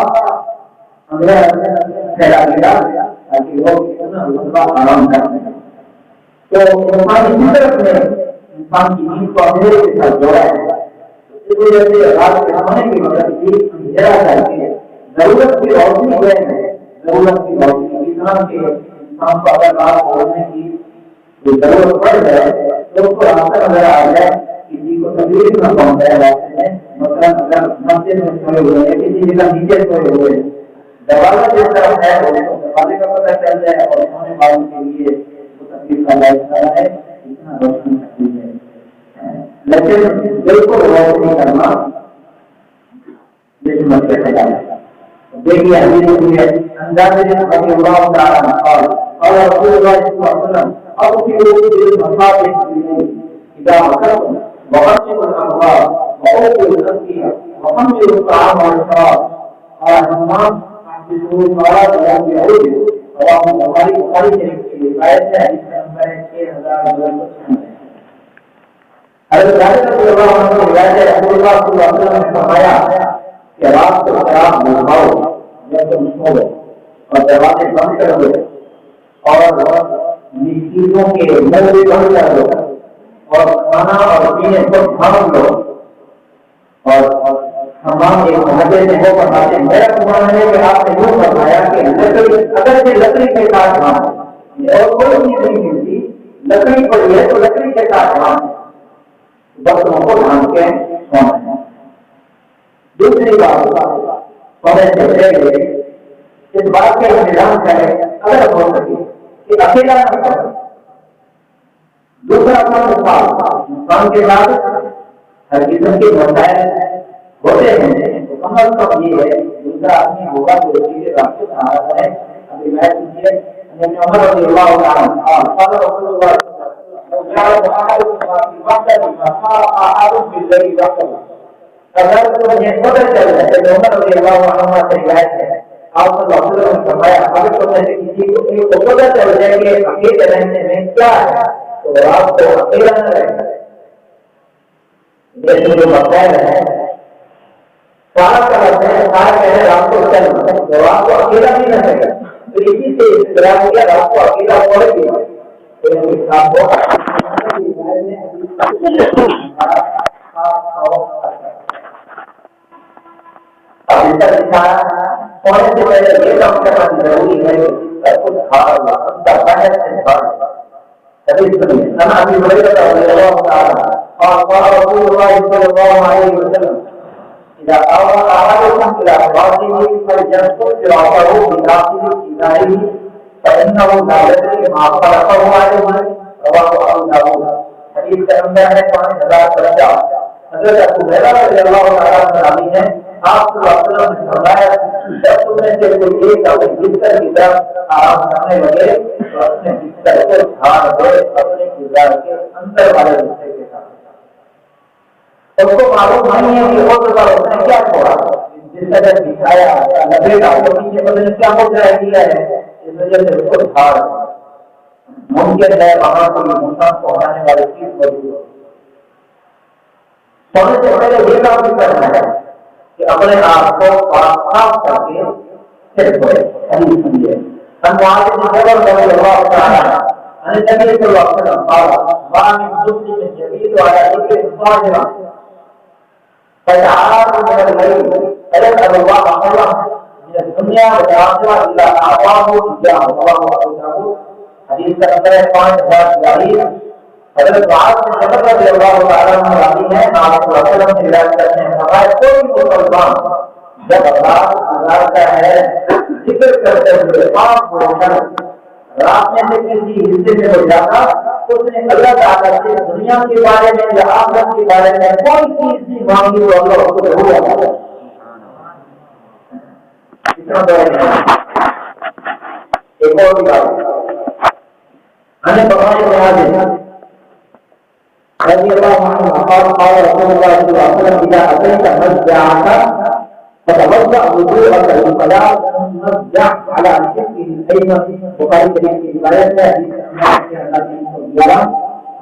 اندھیرا پھیلا گیا تاکہ لوگ اتنا لمبا آرام کر سکیں. تو انسانی فطرت نے انسان کی نیند کو اندھیرے کے ساتھ جوڑا ہے. اس وجہ سے رات کے سونے کی مدد کی اندھیرا چاہیے. ضرورت کی روشنی ہوئے ہے ضرورت کی روشنی انسان کے انسان کو اگر رات پڑھنے کی ضرورت پڑ جائے تو اس کو راستہ نظر آ جائے کسی کو تکلیف نہ پہنچائے راستے میں. مثلاً اگر مسجد میں سوئے ہوئے ہیں کسی جگہ نیچے سوئے ہوئے ہیں دروازہ جس طرف ہے دروازے کا پتہ چل جائے اور سونے والوں کے لیے تکلیف کا باعث نہ رہے اتنا روشنی تکلیف ہے. لیکن بالکل روشنی کرنا جس مسئلے سے جانا دیکھیے حدیث میں اندازے رضی اللہ تعالیٰ عنہ اور رسول اللہ صلی اللہ علیہ وسلم اب کی روح بالمصابیح اذا وقتم وقتم الاموال وقتم الاسقیہ وقتم الطعام والشراب اور ہمان احسنوا الصلاة یوم یعود رواہ بخاری شریف کی روایت ہے. حدیث نمبر 6296. حضرت جابر رضی اللہ عنہ کی روایت ہے رسول اللہ صلی اللہ علیہ وسلم نے فرمایا کہ رات کو شراب بجھاؤ جب تم سو اور دروازے بند کر دو اور چیزوں کے منہ بھی بند کر دو اور کھانا اور پینے کو تھام لو. اور تمام ایک محاذے میں ہو فرماتے ہیں میرا گمان ہے کہ آپ نے یوں فرمایا کہ لکڑی اگر سے لکڑی کے ساتھ کھانا اور کوئی چیز نہیں ملتی لکڑی پڑی ہے تو لکڑی کے ساتھ کھانا برتنوں کو ڈھانپ کے سونا ہے. دوسری بات سونے سے پہلے اس بات کا انتظام کرے اگر ہو سکے کہ اکیلا نہ کرے. دوسرا انسان کے ساتھ ہر قسم کے مسائل ہوتے ہیں تو کم از کم یہ ہے دوسرا آدمی ہوگا تو چیزیں راستے سے آ رہا ہے. ابھی میں سنیے عمر رضی اللہ عنہ قال رسول اللہ اگر تمہیں پتہ چل جائے کہ عمر رضی اللہ عنہ سے روایت ہے آپ صلی اللہ علیہ وسلم نے فرمایا اگر تمہیں کسی کو پتہ چل جائے کہ اکیلے رہنے میں کیا ہے تو آپ کو اکیلا نہ رہنا. جیسے جو بقیر ہے کہا کرتے ہیں کہا کہ رات کو چل رات کو اکیلا بھی نہ رہے گا، تو اسی سے اختلاف کیا رات کو اکیلا پڑے گی سونے سے پہلے یہ کام کرنا ضروری ہے کہ سب کچھ کھا ہوا ابھی بڑے اور رسول اللہ صلی اللہ علیہ وسلم إذا أراد أحدكم إلى فراشه فلينظر فراشه بناصب إزاره فإنه لا يدري ما خلقه عليه، رواه أبو داود۔ حدیث کے اندر ہے 5050 حضرت ابو ہریرہ رضی اللہ تعالیٰ عنہ ہے آپ صلی اللہ علیہ وسلم نے فرمایا جب تم میں سے کوئی ایک اپنے بستر کی طرف آرام کرنے لگے تو اپنے بستر کو جھاڑ دے اپنے کردار کے اندر والے حصے کے ساتھ۔ اس کو معلوم نہیں ہے کہ اس نے کیا چھوڑا، جس طرح دکھایا لگےگا تو پیچھے پتہ نہیں کیا ہو جائے گیا ہے، اس وجہ سے اس کو جھاڑ ممکن ہے وہاں کوئی نقصان پہنچانے والی چیز موجود ہو۔ سونے سے پہلے یہ کام بھی کرنا ہے کہ اپنے آپ کو صاف کر کے پھر سوئے۔ حدیث سنیے عن معاذ بن جبل رضی اللہ تعالی عنہ عن النبي صلی اللہ علیہ وسلم قال ما من مسلم يبيت على ذكر صاحبه فتعار من الليل فيسأل الله خيرا من الدنيا والآخرة إلا أعطاه إياه، رواه أبو داود۔ حدیث کا نمبر ہے 5042۔ حضرت معاذ بن جبل رضی اللہ تعالیٰ عنہ راوی ہیں، آپ صلی اللہ علیہ وسلم سے روایت کرتے ہیں فرمایا کوئی مسلمان جب اللہ گزارتا ہے ذکر کرتے ہوئے پاک روشن رات میں سے کسی حصے میں ہو جاتا اس نے اللہ تعالیٰ سے دنیا کے بارے میں یا آخرت کے بارے میں کوئی چیز بھی مانگی تو اللہ اس کو ہو جاتا ہے۔ ایک اور بات ہمیں بتانے میں آ جائے رضی اللہ عنہ قال قال رسول اللہ صلی اللہ علیہ وسلم اذا اتيت مسجدك فتوضا وضوءك للصلاه مسجد على شقه الايمن، بخاری شریف کی روایت ہے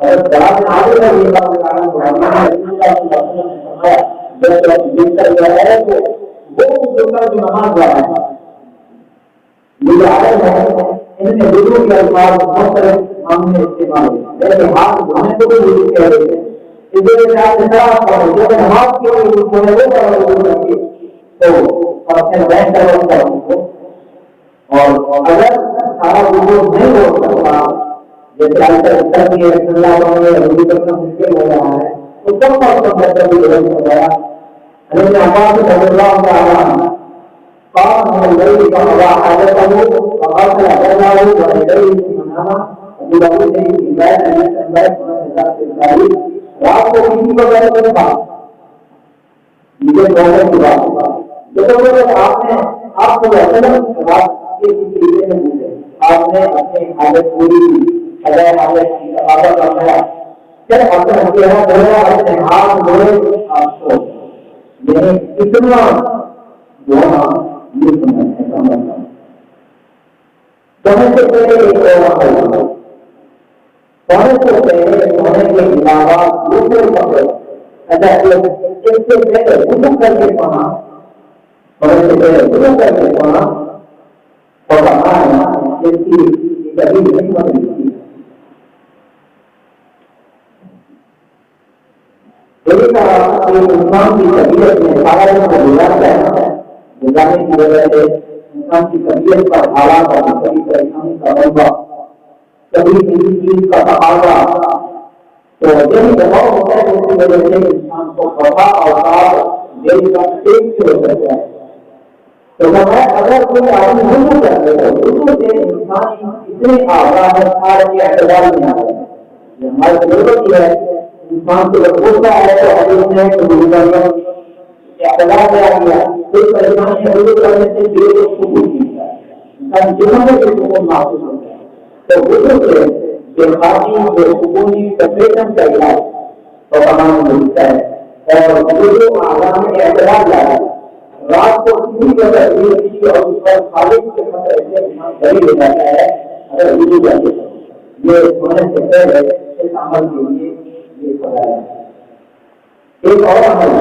حضرت جابر بن عبد اللہ رضی اللہ عنہ رسول اللہ صلی اللہ علیہ وسلم نے فرمایا جب بستر جو ہے وہ بستر جو نماز والا ہے یہ عالم ہے ان میں وضو کے الفاظ مختلف معنی استعمال ہوتے ہیں، جیسے ہاتھ دھونے کو بھی وضو کہہ رہے ہیں، اس لیے آپ اطلاع کرو جب نماز کے لیے وضو ہے وہ وضو کریں تو اپنے بیٹھ کر وضو کرو، اور اگر سارا وضو نہیں ہو سکتا جیسے آج تک کرنی ہے اللہ وضو کرنا مشکل ہو رہا ہے تو کم وقت بہتر بھی ضرورت ہو گیا۔ حضرت عباس رضی اللہ تعالیٰ عنہ قام من الليل فقضى حاجته وغسل بدنه ويديه ثم نام۔ ابو داؤد نے روایت ہے رات کو کسی کو غیر نہیں تھا مجھے بولنے کی بات جب آپ نے آپ کو رات کے کسی میں پوچھے آپ نے اپنی حالت پوری کی اگر حالت کی افادہ کرنا پھر اپنے اپنے ہاتھ دھوئے آپ کو یعنی اتنا دھونا یہ سمجھنا سونے سے پہلے ایک سونے سے پہلے سونے کے علاوہ دوسرے کپڑے اچھا اس سے پہلے وضو کر کے سونا سونے سے پہلے وضو کر کے سونا اور اس کی کبھی حکمت نہیں ہے۔ ایک انسان کی طبیعت میں سارا کو گزارتا ہے گزارنے کی وجہ سے انسان کی طبیعت کا حالات اور کبھی پریشانی کا موقع کبھی کسی چیز کا تقاضا تو یہی دباؤ ہوتا ہے جس کی وجہ سے انسان کو خطا اور دیر کا ایک سے ہو سکتا ہے۔ تو اگر کوئی آدمی وضو کرتے تو وضو سے انسان اتنے آزاد کے اعتبار میں آ رہے ہیں یہ ہماری ضرورت ہی ہے انسان کو جب غصہ آئے تو حدیث میں اعتبار میں آ گیا کوئی پریشانی وضو کرنے سے دل کو سکون ملتا ہے انسان جسم میں بھی سکون محسوس ہوتا ہے۔ تو وضو سے بے خوابی بے سکونی ڈپریشن کا علاج تو تمام ملتا ہے اور وضو اعضاء میں اعتبار لاتا ہے۔ رات کو کسی وجہ سے اور اس پر خالق کے خطرے سے انسان بری ہو جاتا ہے اگر وضو کرتے یہ سونے سے پہلے اس عمل کے لیے یہ سزا ہے۔ ایک اور عمل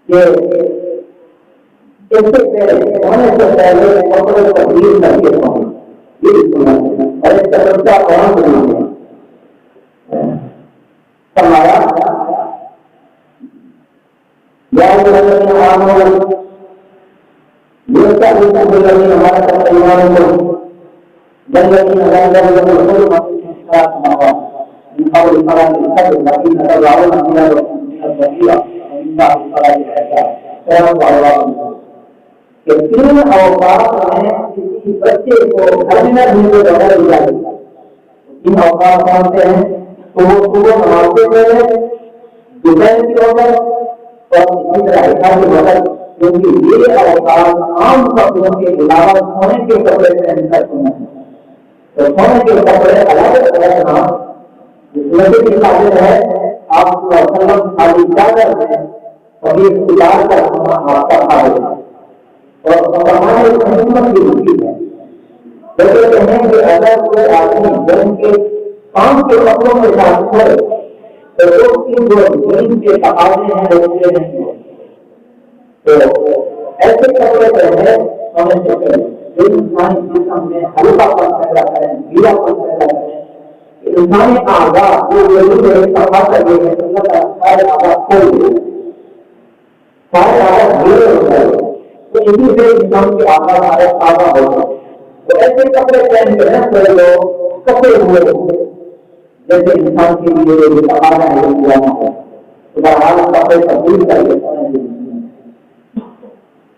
کہ اس سے پہلے ہونے سے پہلے کپڑے تبدیل کر کے سونا، یہ سنت ہے اور اس کا سبزہ قرآن سے نہیں ہے فرمایا یا الذین آمنوا یستغفروا للذین ملکت ایمانکم والذین لا یملکون الحلم فی الصلاة مرات من قبل صلاة الفجر الذین تدعون إلى الرسول الذکیرہ ومن بعد صلاة العشاء صلوات اللہ کہ تین اوقات میں کسی بچے کو گھر میں بھی بغیر اجازت، تین اوقات کون سے ہیں؟ تو وہ صبح نماز سے پہلے، دوپہر کی وقت اور اسی طرح عشاء کے وقت، کیونکہ یہ اوقات عام کپڑوں کے علاوہ سونے کے کپڑے پہن کر سونا ہے، تو سونے کے کپڑے الگ رکھنا نبی کی تعلیم ہے۔ آپ صلی اللہ علیہ وسلم خالی چادر میں کبھی اختیار کر سونا آپ کا خالی اور ہمارے حکومت کی روٹی ہے۔ کہتے ہیں کہ اگر کوئی آدمی جن کے کام کے کپڑوں کے ساتھ چھوڑے تو اس کی جو دین کے تقاضے ہیں وہ پورے نہیں ہوتے، تو ایسے کپڑے پہنے ہونے سے پہلے جو انسانی جسم میں ہلکا پن پیدا کریں، گیلا پن پیدا کریں، انسانی اعضاء جو ضرور ہے صفا کر دیں گے، سارے اعضاء کھول دیں، سارے اعضاء گیلے ہو جائیں، تو اسی سے انسان کے آقا ہمارے تازہ ہوگا۔ تو ایسے کپڑے پہن کے نہ کوئی لوگ کپڑے ہوئے جیسے انسان کے لیے جو تقاضا ہے وہ پورا نہ ہو، تو بہرحال کپڑے تبدیل کر کے سونے کے لیے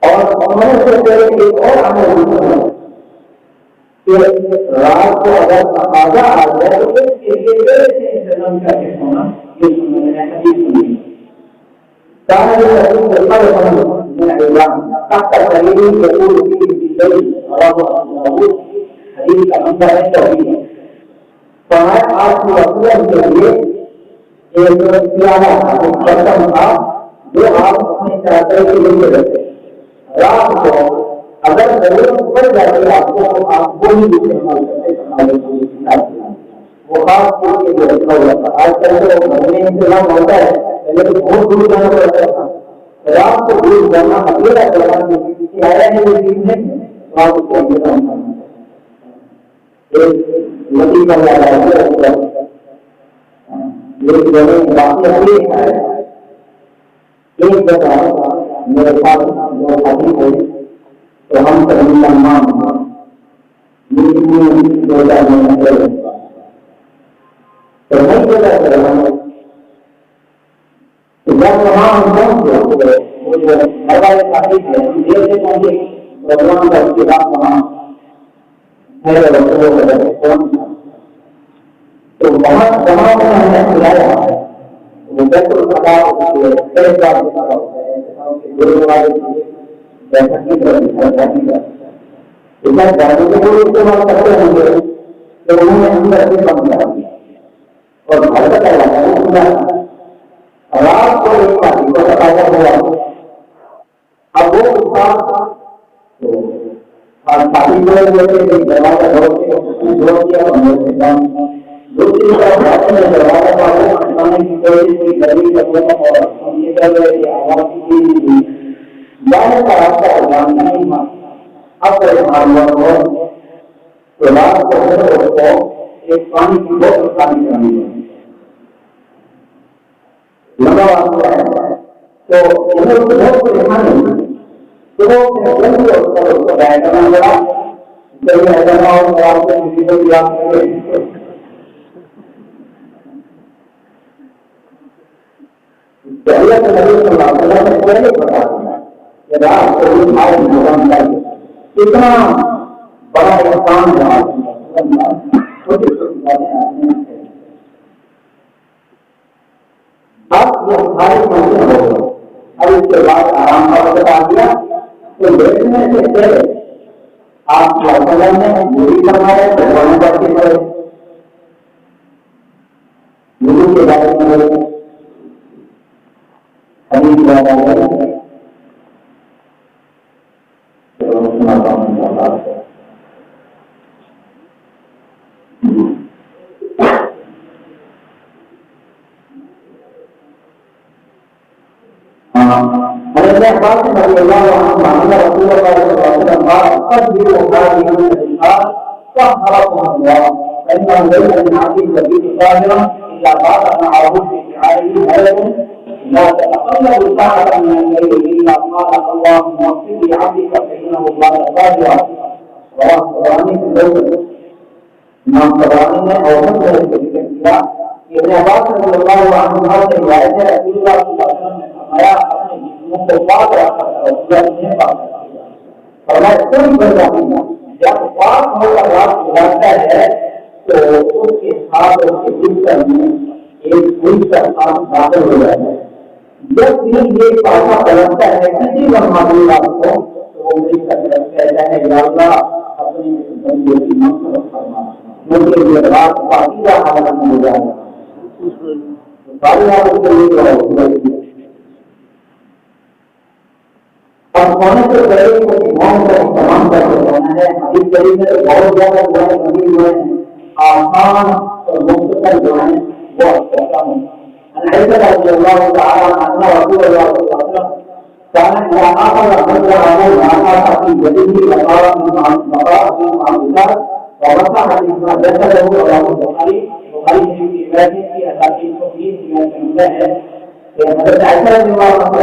اور سونے سے پہلے ایک اور عمل ہے کہ رات کو اگر تقاضا آ جائے تو اس کے لیے پہلے سے انتظام کر کے سونا، یہ سنت ہے، حدیث سنی ہے۔ كان الرسول صلى الله عليه وسلم من الإعلام تحت دليل يقول فيه بالليل رواه أبو داود حديث کا نمبر ہے 24۔ فرمایا آپ کی وصیت کے لیے ایک پیالہ تھا، ایک برتن تھا جو آپ اپنے چادر کے لیے رکھتے، رات کو اگر ضرورت پڑ جاتی آپ کو تو آپ وہ ہی استعمال کرتے وہ خاص طور کے لیے رکھا ہوا تھا۔ آج کل تو گھر میں انتظام ہوتا ہے لیکن بہت دور جانا پڑتا تھا، رات کو دور جانا اکیلا کرنا کسی آیا ہے وہ چیز نہیں ہے، تو آپ اس کا انتظام کرنا۔ ایک لطیفہ یاد آیا ایک جگہ واقعہ یہ ہے، ایک جگہ میرے پاس جو حاضر ہوئی تو ہم سبھی مسلمان دو چار مہینے تو نہیں جگہ کر رہا ہوں جب وہاں ہم پہنچے وہ جو ہمارے ساتھی تھے ہم دیر سے پہنچے پروگرام کا اس کے بعد وہاں تو وہاں ہم نے بلایا وہ بیت الخلا بیٹھک کی طرف استعمال کرتے ہوں گے تو انہوں نے اندر سے بند کر دیا اور گھر کا رات کو ایک پارٹی کو تقاضا ہوا، اب وہ استاد پارٹی کو دروازہ جوڑ دیا دوسری طرف دروازہ پانے کی کوئی گرمی اور ہم یہ کر رہے کہ آواز کی باہر کا راستہ جاننا نہیں تھا۔ اب معلومات ہو تو رات کو ایک پانی کی بوتل پانی کرنی ہے لمبا واقعہ ہے، تو انہیں اس کو بہت پریشان نہیں تو وہ جلدی اس کو ضائع کرنا پڑا، جلدی حیدرآباد اور آپ سے کسی کو یاد کرے اللہ کے نبی صلی اللہ علیہ وسلم نے پہلے بتا دیا کہ رات کو بھی بھائی نظام چاہیے، اتنا بڑا احسان ہے چھوٹی چھوٹی باتیں آتی ہیں۔ اب یہ ساری چیزیں ہو گئی، اب اس کے بعد آرام کا وقت آ گیا تو بیٹھنے سے پہلے آپ کی وسلم نے وضو فرمایا تو پڑھنے پڑتے پڑے وضو کے بارے میں حدیث یاد آ گئی ابن عباس رضی اللہ عنہ عنہ رسول اللہ صلی اللہ علیہ وسلم قال قدروا هذه الاشياء طهركم الله فانه ليس من عبد الذي طاهرا الا بعد معه في شعائره ملك لا تتقلب ساعة من الليل الا قال اللهم اغفر لعبدك فانه قال طاهرا رواه الطبراني في الاول. امام طبرانی نے اوسط میں کیا ابن عباس رضی اللہ عنہ سے روایت ہے رسول اللہ صلی اللہ علیہ وسلم نے فرمایا اپنے جسموں کو پاک رکھا کرو فرمایا کوئی بدعمل جب پاک ہو کر رات گزارتا ہے تو اس کے ساتھ اس کے جسم میں ایک کوئی سا کام داخل ہو جاتا ہے. جب بھی یہ پاکا پلٹتا ہے کسی معمولات کو تو وہ مل کر کہتا ہے یا اللہ اپنی بندے کی مغفرت فرما مجھے یہ رات پاکیزہ حالت میں ہو جائے گا. اور سونے سے پہلے ایمان کا اہتمام کر کے سونا ہے. حدیث شریف میں بہت زیادہ دعائیں کبھی ہوئے ہیں آسان اور مختصر جو ہیں وہ کہتا ہوں. عائشہ رضی اللہ تعالی عنہا رسول اللہ صلی اللہ علیہ وسلم كان إذا أخذ الرجل عليه وأخذ في يده وقال في معاملات ووسع في جسده رواه البخاري في عباده في أساطير التوحيد في المسلمين ہے کہ حضرت عائشہ رضی اللہ عنہ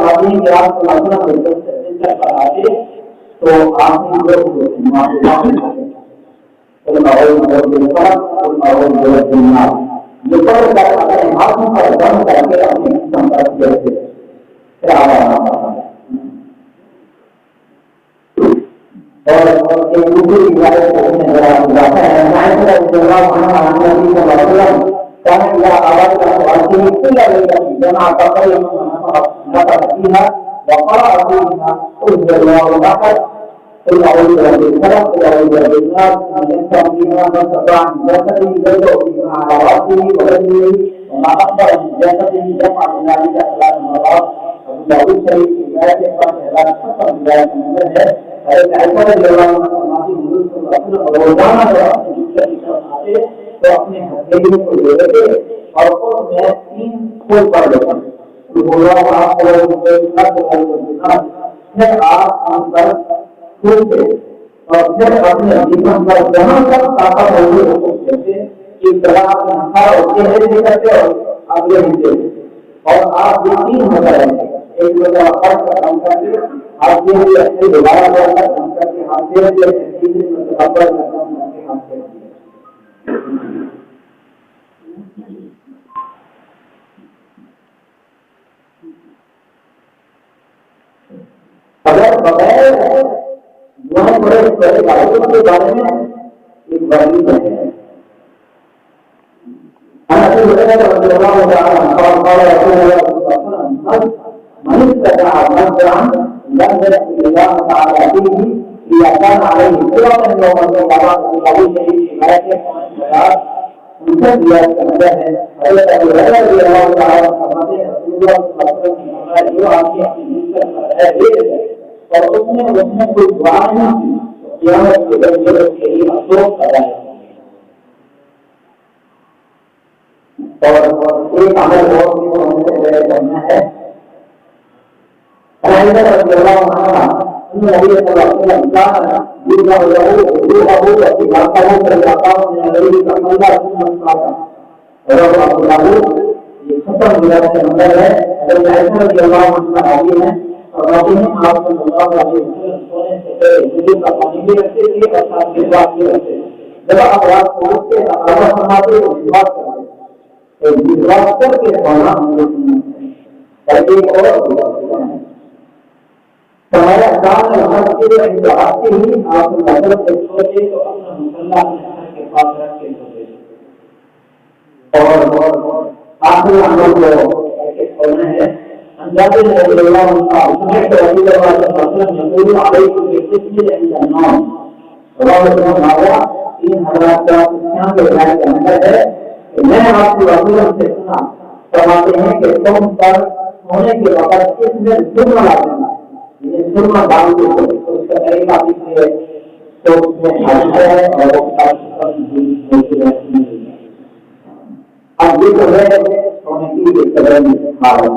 کہ آپ صلی اللہ علیہ وسلم سے فرماتے تو آپ نے لوگ معاملات قل أعوذ برب الفلق قل أعوذ برب الناس یہ پڑھ کر اپنے ہاتھوں پر دم کر کے اپنے جسم پر پھیرتے اور ایک دوسری روایت کو میں بتاتا ہے عائشہ رضی اللہ عنہا نبی صلی اللہ علیہ وسلم كان إذا أراد أن يؤتي كل ليلة جمع تقريبا نفر فيها وقرأ فيها قل الله أحد قل أعوذ برب الفلق قل أعوذ برب الناس من يشرب فيها ما استطاع من جسده يدعو فيها على رأسه ورجله وما أكبر من جسده يفعل من ذلك 3 مرات. أبو داود شريف في رواية قال حسب رواية من ہے عائشہ رضی اللہ عنہا فرماتی حضور صلی اللہ علیہ وسلم روزانہ جب اپنے جسم کی طرف آتے تو اپنے ہتھیلیوں کو لے لیتے اور اس میں 3 کھول پڑھ لیتے پھر آپ ان پر کھولتے اور پھر اپنے جسم پر جہاں تک طاقت ہوگی اس کو کھیلتے. اس طرح اپنے ہتھا اور چہرے سے کرتے اور اگلے ہلتے اور آپ یہ 3 مرتبہ رہتے ایک مرتبہ فرق کا کام کرتے آپ یہ بھی اپنے دوبارہ کا کام کر کے ہاتھ دے دے تیسری مرتبہ پر کام کر کے ہاتھ دے اگر بغیر دعا پڑھے پہلے باتوں کے بارے میں ایک وعید ہے. حضرت ابو رضی اللہ تعالی عنہ قال رسول اللہ صلی اللہ علیہ وسلم من استطاع نفعا لم يكن الله تعالى فيه إذا كان عليه قوة يوم القيامة بقول شريف حماية وإنشاء مسجلات كما ہے. حضرت ابو رضی اللہ تعالی عنہ فرماتے ہیں رسول اللہ صلی اللہ علیہ وسلم ہمارے جو آدمی اپنی ملکت پر ہے اور اس میں کوئی دعا نہیں کی قیامت کے دن اس کے لیے افسوس کرا ہے. اور ایک عمل اور بھی ہمیں کرنا ہے. عائشہ رضی اللہ عنہا ان نبی صلی اللہ علیہ وسلم كان يذبح له روحه وفي مقامه فيقام من الليل فصلى ثم صلى. رواه ابو داود. یہ ختم روایت کے اندر ہے حضرت عائشہ رضی اللہ عنہا راوی ہیں فرماتی ہیں آپ صلی اللہ علیہ وسلم سونے سے پہلے وضو کا پانی بھی رکھتے تھے اور ساتھ میں دعا بھی رکھتے تھے. جب آپ رات کو اٹھتے آپ فرماتے تو دعا کرتے تو دعا کر کے سونا ہم لوگ ایک اور ہمارا کام مسجد عند آتے ہی آپ نظر سے سوچے تو اپنا مصلہ اپنے سر کے پاس رکھ کے سوچے اور آخری عمل کو ایسے سونا ہے. انجابر رضی اللہ عنہ سمعت رسول اللہ صلی اللہ علیہ وسلم يقول عليكم بالقسط عند النوم. رواه ابن ماجہ. 3000 کے روایت کے اندر ہے کہ میں آپ کی رسول سے سنا فرماتے ہیں کہ تم پر سونے کے وقت اس میں سرما ڈالنا سرما ڈال کے اس کا طریقہ بھی ہے تو اس میں حاصل ہے اور اب یہ جو ہے سونے کی ایک طرح کی حالت.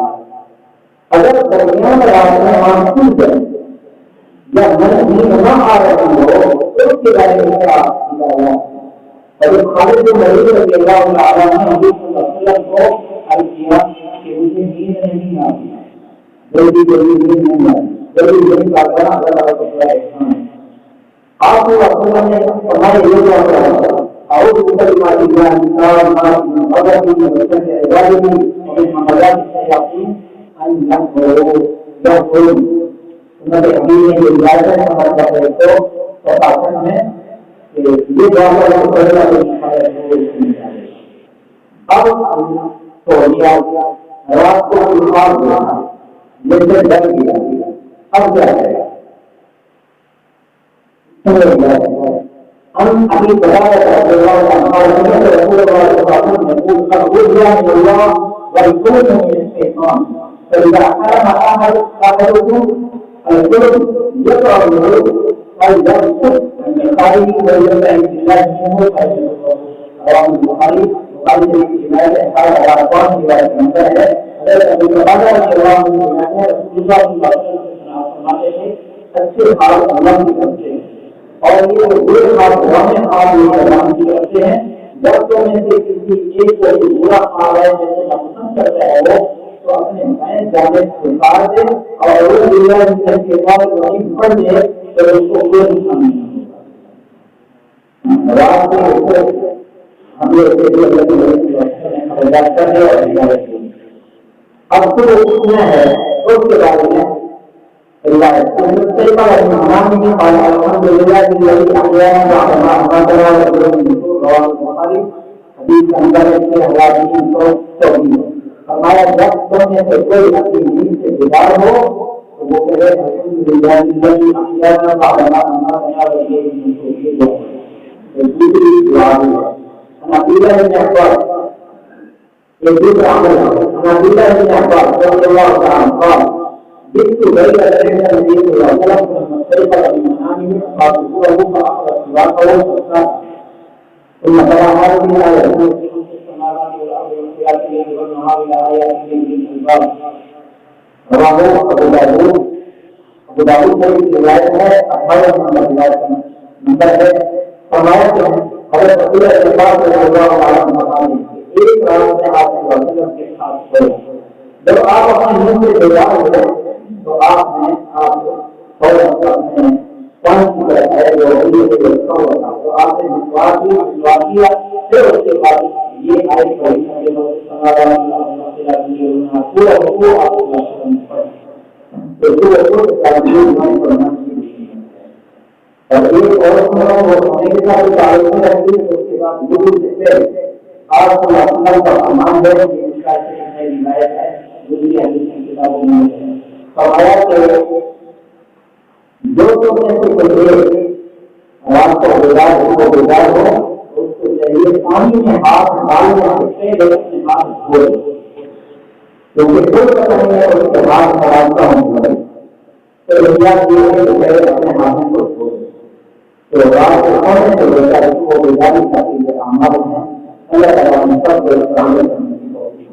اگر درمیان رات میں آپ ٹوٹ جائیں یا نیند نہ آ رہی ہو تو اس کے بارے میں کیا حضرت خالد بن ولید رضی اللہ تعالیٰ نے حضور صلی اللہ علیہ وسلم کو عرض کیا کہ مجھے نیند نہیں آتی، جلدی نیند نہیں آتی، جلدی کرنا اللہ تعالیٰ کا احسان ہے۔ آپ کو وسلم نے فرمایا یہ دعا کرا اعوذ بکلمات اللہ التامات من غضبه ومن شر عباده ومن همزات الشیاطین ان یحضرون۔ سنت حبیب نے یہ اجازت ہے ہمارے پاس تو پاکستان میں کہ یہ دعا کرنا تو پڑھنا اب تو کیا رات کو الفاظ دینا یہ سے ڈر گیا اب کیا ہے ہم ابھی بتا رہے رسول اللہ صلی اللہ علیہ وسلم يقول قل من الله والكل من الشيطان فإذا حرم أحدكم الكل يقرأ له فليبصر من الخارج وليبتعد بالله منه رواه البخاري وقال في رواية قال الأرقام في رواية المنتهى حضرت أبو هريرة رضي الله عنه رسول الله صلى الله عليه وسلم فرماتے تھے اچھے حال اللہ کی طرف سے اور یہ برے حال ہمیں آپ یہ اللہ کی طرف سے ہیں۔ جب تو میں سے کسی ایک کو برا حال ہے جیسے ناپسند کرتا ہے وہ تو اپنے بائیں جانب سے کاٹ دے اور وہ دنیا کے بعد وہیں پڑھ دے تو اس کو کوئی نقصان نہیں ہوگا۔ رات کو ہم لوگ کر رہے اور اب تو اٹھنا ہے اس کے بارے میں جئت بين يدي النبي صلى الله عليه وسلم مستيقظا من منامه فاطلبه فاخذ سواقه ثم تلا هذه الايه في السماوات والارض واختلاف الليل والنهار لايات للالباب رواه ابو داود کی روایت ہے 58 نمبر روایت نمبر ہے فرمایا کہ حضرت رسول اللہ صلی اللہ علیہ وسلم ایک رات میں آپ صلی اللہ علیہ وسلم کے ساتھ سوئے۔ جب آپ اپنی نیند سے بیدار ہوئے تو آپ نے اپنے پانچ کی ہے جو رکھا ہوا تھا تو آپ نے مسواک کیا پھر اس کے بعد یہ آیت پڑھی پورا رکوع آپ پڑھنا اور ایک اور ہونے کے ساتھ تعلق میں رکھتی ہے اس کے بعد گرو سے آپ کو اپنا کا سامان ہے روایت ہے دوسری حدیث کی کتابوں میں فرمایا کہ جو تم میں سے کوئی رات کو بیدار ہو اس کو چاہیے پانی میں ہاتھ ڈالنے سے پہلے اپنے ہاتھ دھوئے کیونکہ کوئی پتہ نہیں ہے اس کے ہاتھ خراب کا ہونے تو احتیاط یہ ہے کہ پہلے اپنے ہاتھوں کو دھوئے تو رات کو سونے سے لے کر اس کو بیداری کا یہ اعمال ہیں اللہ تعالیٰ نے سب کو استعمال کرنے کی کوشش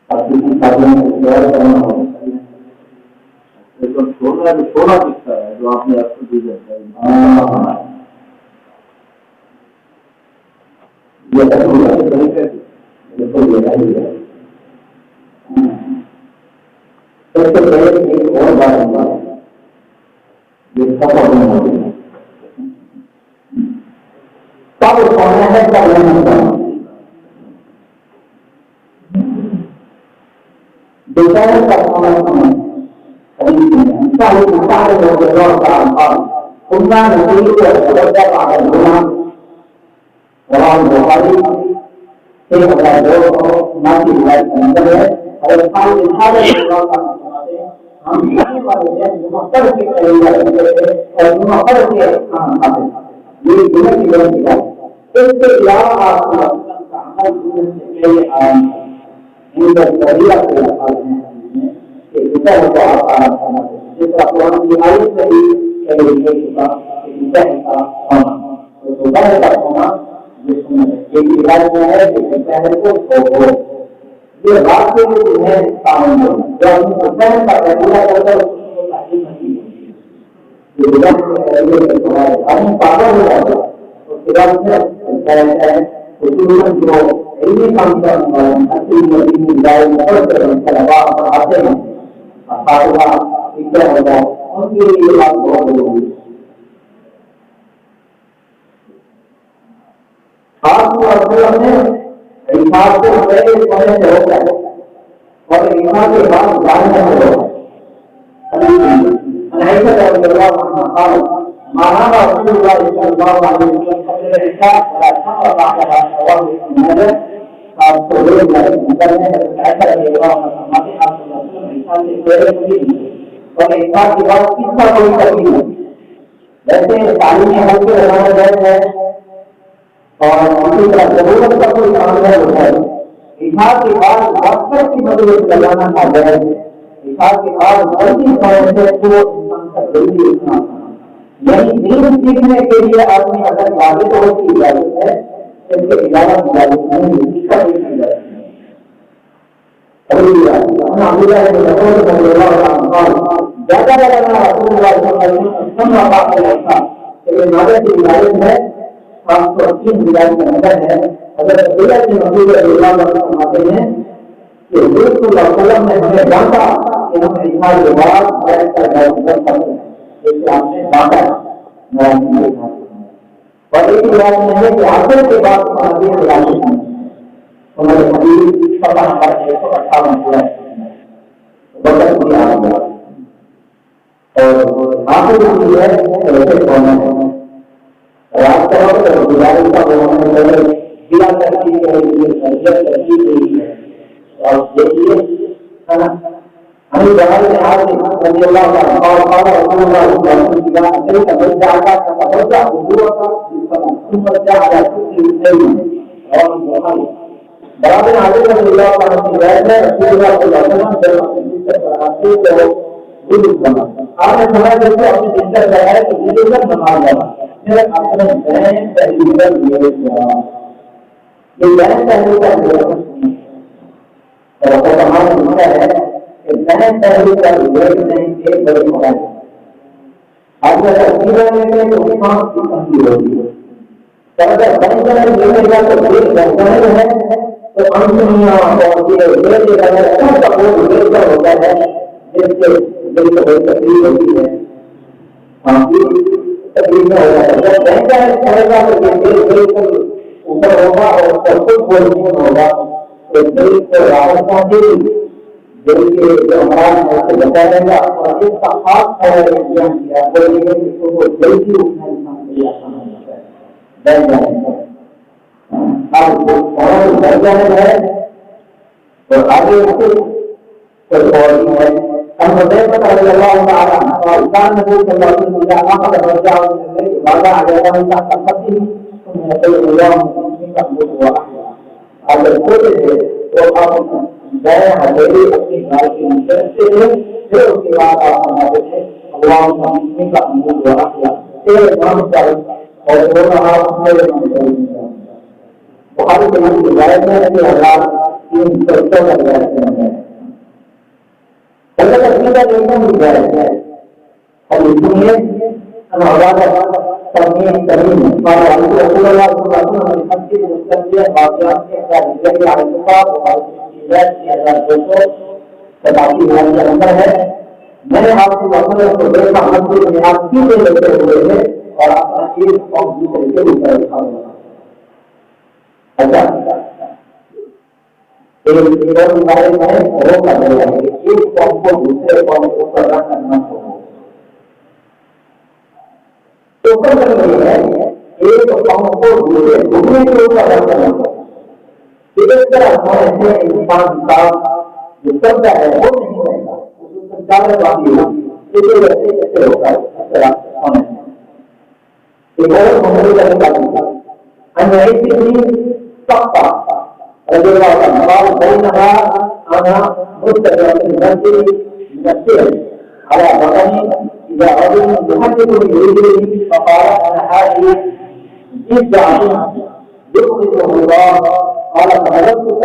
اب کسی تعلیم کو شیئر کرنا ہو سونا دکھتا ہے جو آپ نے آپ کو دی جاتا ہے سب سے پہلے ایک اور بات ہوگا یہ سفر ہوگا تب سونا ہے تب لینا دوپہر کا سونا سونا یہ بات کے لیے جو ہے قانون جو ہم کو فہم کا فیصلہ کرتا ہے اس کو تعلیم نہیں ہوتی ہے جو بات ہے ہم پاگل ہو جاتا ہے اس کے بعد سے رہتا ہے خصوصاً جو علمی کام کرنے والے اصلی مدینی دائیں پڑھ کر طلبا پڑھاتے ہیں فاطمہ ٹیچر ہوتا ہے ان کے لیے یہ بات بہت ضروری ہے. خاص طور پر ہم نے حساب سے پہلے سمجھنے سے ہوتا ہے اور حساب کے بعد جاننے سے ہوتا ہے. عائشہ رضی اللہ عنہا قالت ما نهى رسول الله صلى الله عليه وسلم قبل العشاء ولا شق بعدها رواه ابن ماجه. قال سهيل بن عائشہ رضی اللہ عنہا فرماتے ہیں آپ صلی اللہ علیہ وسلم عشاء سے پہلے بھی اور عشاء کے بعد کس کا کوئی تکلیف نہیں. ویسے تعلیم حل کے رہنا جائز ہے اور اسی طرح ضرورت کا کوئی کام نہیں ہوتا ہے. عشاء کے بعد وقت کی مدد لگانا جائز ہے. عشاء کے بعد غلطی کرنے سے تو انسان کا ضروری اتنا یعنی دین سیکھنے کے لیے آدمی اگر واضح تو اس کی اجازت ہے اس کے علاوہ اجازت نہیں ہے. اس کا کوئی اجازت نہیں. زیادہ لگانا رسول اللہ صلی اللہ علیہ وسلم بات کرتا لیکن مدد کی اجازت ہے. 503 ہدایت کا نظر ہے. اگر اللہ کی مقصود اللہ فرماتے ہیں کہ رسول اللہ صلی اللہ علیہ وسلم نے ہمیں ڈانٹا کہ ہم عشاء کے بعد بیٹھ کر گھر کرتے ہیں. اس سے آپ نے ڈانٹا اور ایک بات یہ ہے کہ آخر کے بعد ہماری اجازت نہیں. ہمارے حدیث 158 پورا برکت کی آ گیا اور آخر جو ہے ایسے کون ہے رات کا وقت گزارش کا ہونے میں بلا ترتیب ترتیب رہی ہے. اور دیکھیے ہمیں جہاں سے آج رضی اللہ عنہ اور قال رسول اللہ صلی اللہ علیہ وسلم کا بچہ آتا تھا بچہ حضور کا بچہ آیا اور برابر حضرت رضی اللہ عنہ کی روایت ہے رسول اللہ صلی اللہ علیہ وسلم جب پڑھاتے تو دل بنا آپ نے سنا جیسے اپنے دل کا ہے تو دل کا بنا جانا پھر اپنے بہن پہلی بار یہ بہن پہلی کا اور ہمارا لکھا ہے کہ بہن پہلی کا نہیں ایک بڑی موبائل آج کا تصویر میں تو خاص کی تنظیم ہوتی ہے. اگر بہن پہلی لینے کا تو ایک بہن ہے تو انسانیاں اور یہ ہوتا ہے جس سے دل کو بڑی تکلیف ہوتی ہے. تکلیف میں ہوتا ہے جب بہن پہلی کرے گا تو یہ دل بالکل اوپر ہوگا اور سب کچھ بولنے ہوگا تو دل کو راحت پہنچے گی. دل کے جو امراض ہے اسے بچانے گا اور اس کا خاص خیال کیا وہ یہ ہے کہ وہ دل کی اٹھنا انسان کے لیے آسان ہو جاتا ہے. بیٹھ جانے کا اب بیٹھ جانے ہے اور آگے کوئی اور نہیں ہے. ہم حذیفہ رضی اللہ تعالی عنہ اور انسان نبی صلی اللہ علیہ وسلم کا آخر درجہ ہے کہ بعد آگے ہم کا تفصیل ثم يقول اللهم انك تموت واحيا. اگر کوئی ہے تو آپ گئے حضیری اپنی گھر کی منشر سے پھر اس کے بعد آپ فرماتے ہیں اللهم انك تموت واحيا تیرے نام پر اور دونوں ہاتھ میرے نام پر. بخاری شریف کی روایت ہے کہ اللہ 314 روایت ہے. اللہ کا دیکھنا بھی جائز ہے اور سنیے انواد ترمیم کریم قال رسول اللہ صلی اللہ علیہ وسلم مسجد مستقبل واقعات کے ذکر کے علاوہ بخاری کی 1287 کا نمبر ہے. میں نے آپ کو مسئلے کو دیکھا ہم کو آپ کیوں لیتے ہوئے ہیں اور اپنا ایک قوم دوسرے کے اوپر رکھا ہوا. اچھا ایک اور بارے میں روکا گیا ہے کہ ایک قوم کو دوسرے قوم کے اوپر رکھ کرنا ہوگا. تو یہ ہے ایک قوم کو دوسرے کے اوپر رکھ کرنا ہوگا. اس طرح ہمارے انسان کا جو سبزہ ہے وہ نہیں رہے گا. زیادہ باقی ہوگا کیسے ہوگا اس طرح ہونے ایک اور محمد کا ایسی سخت رضی اللہ عنہ بینہا انا مستقبل المسجد مسجد على بطني اذا رجل يحدث بيده فقال انا هذه جد عظيم يخرجه الله قال فهلكت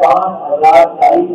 5040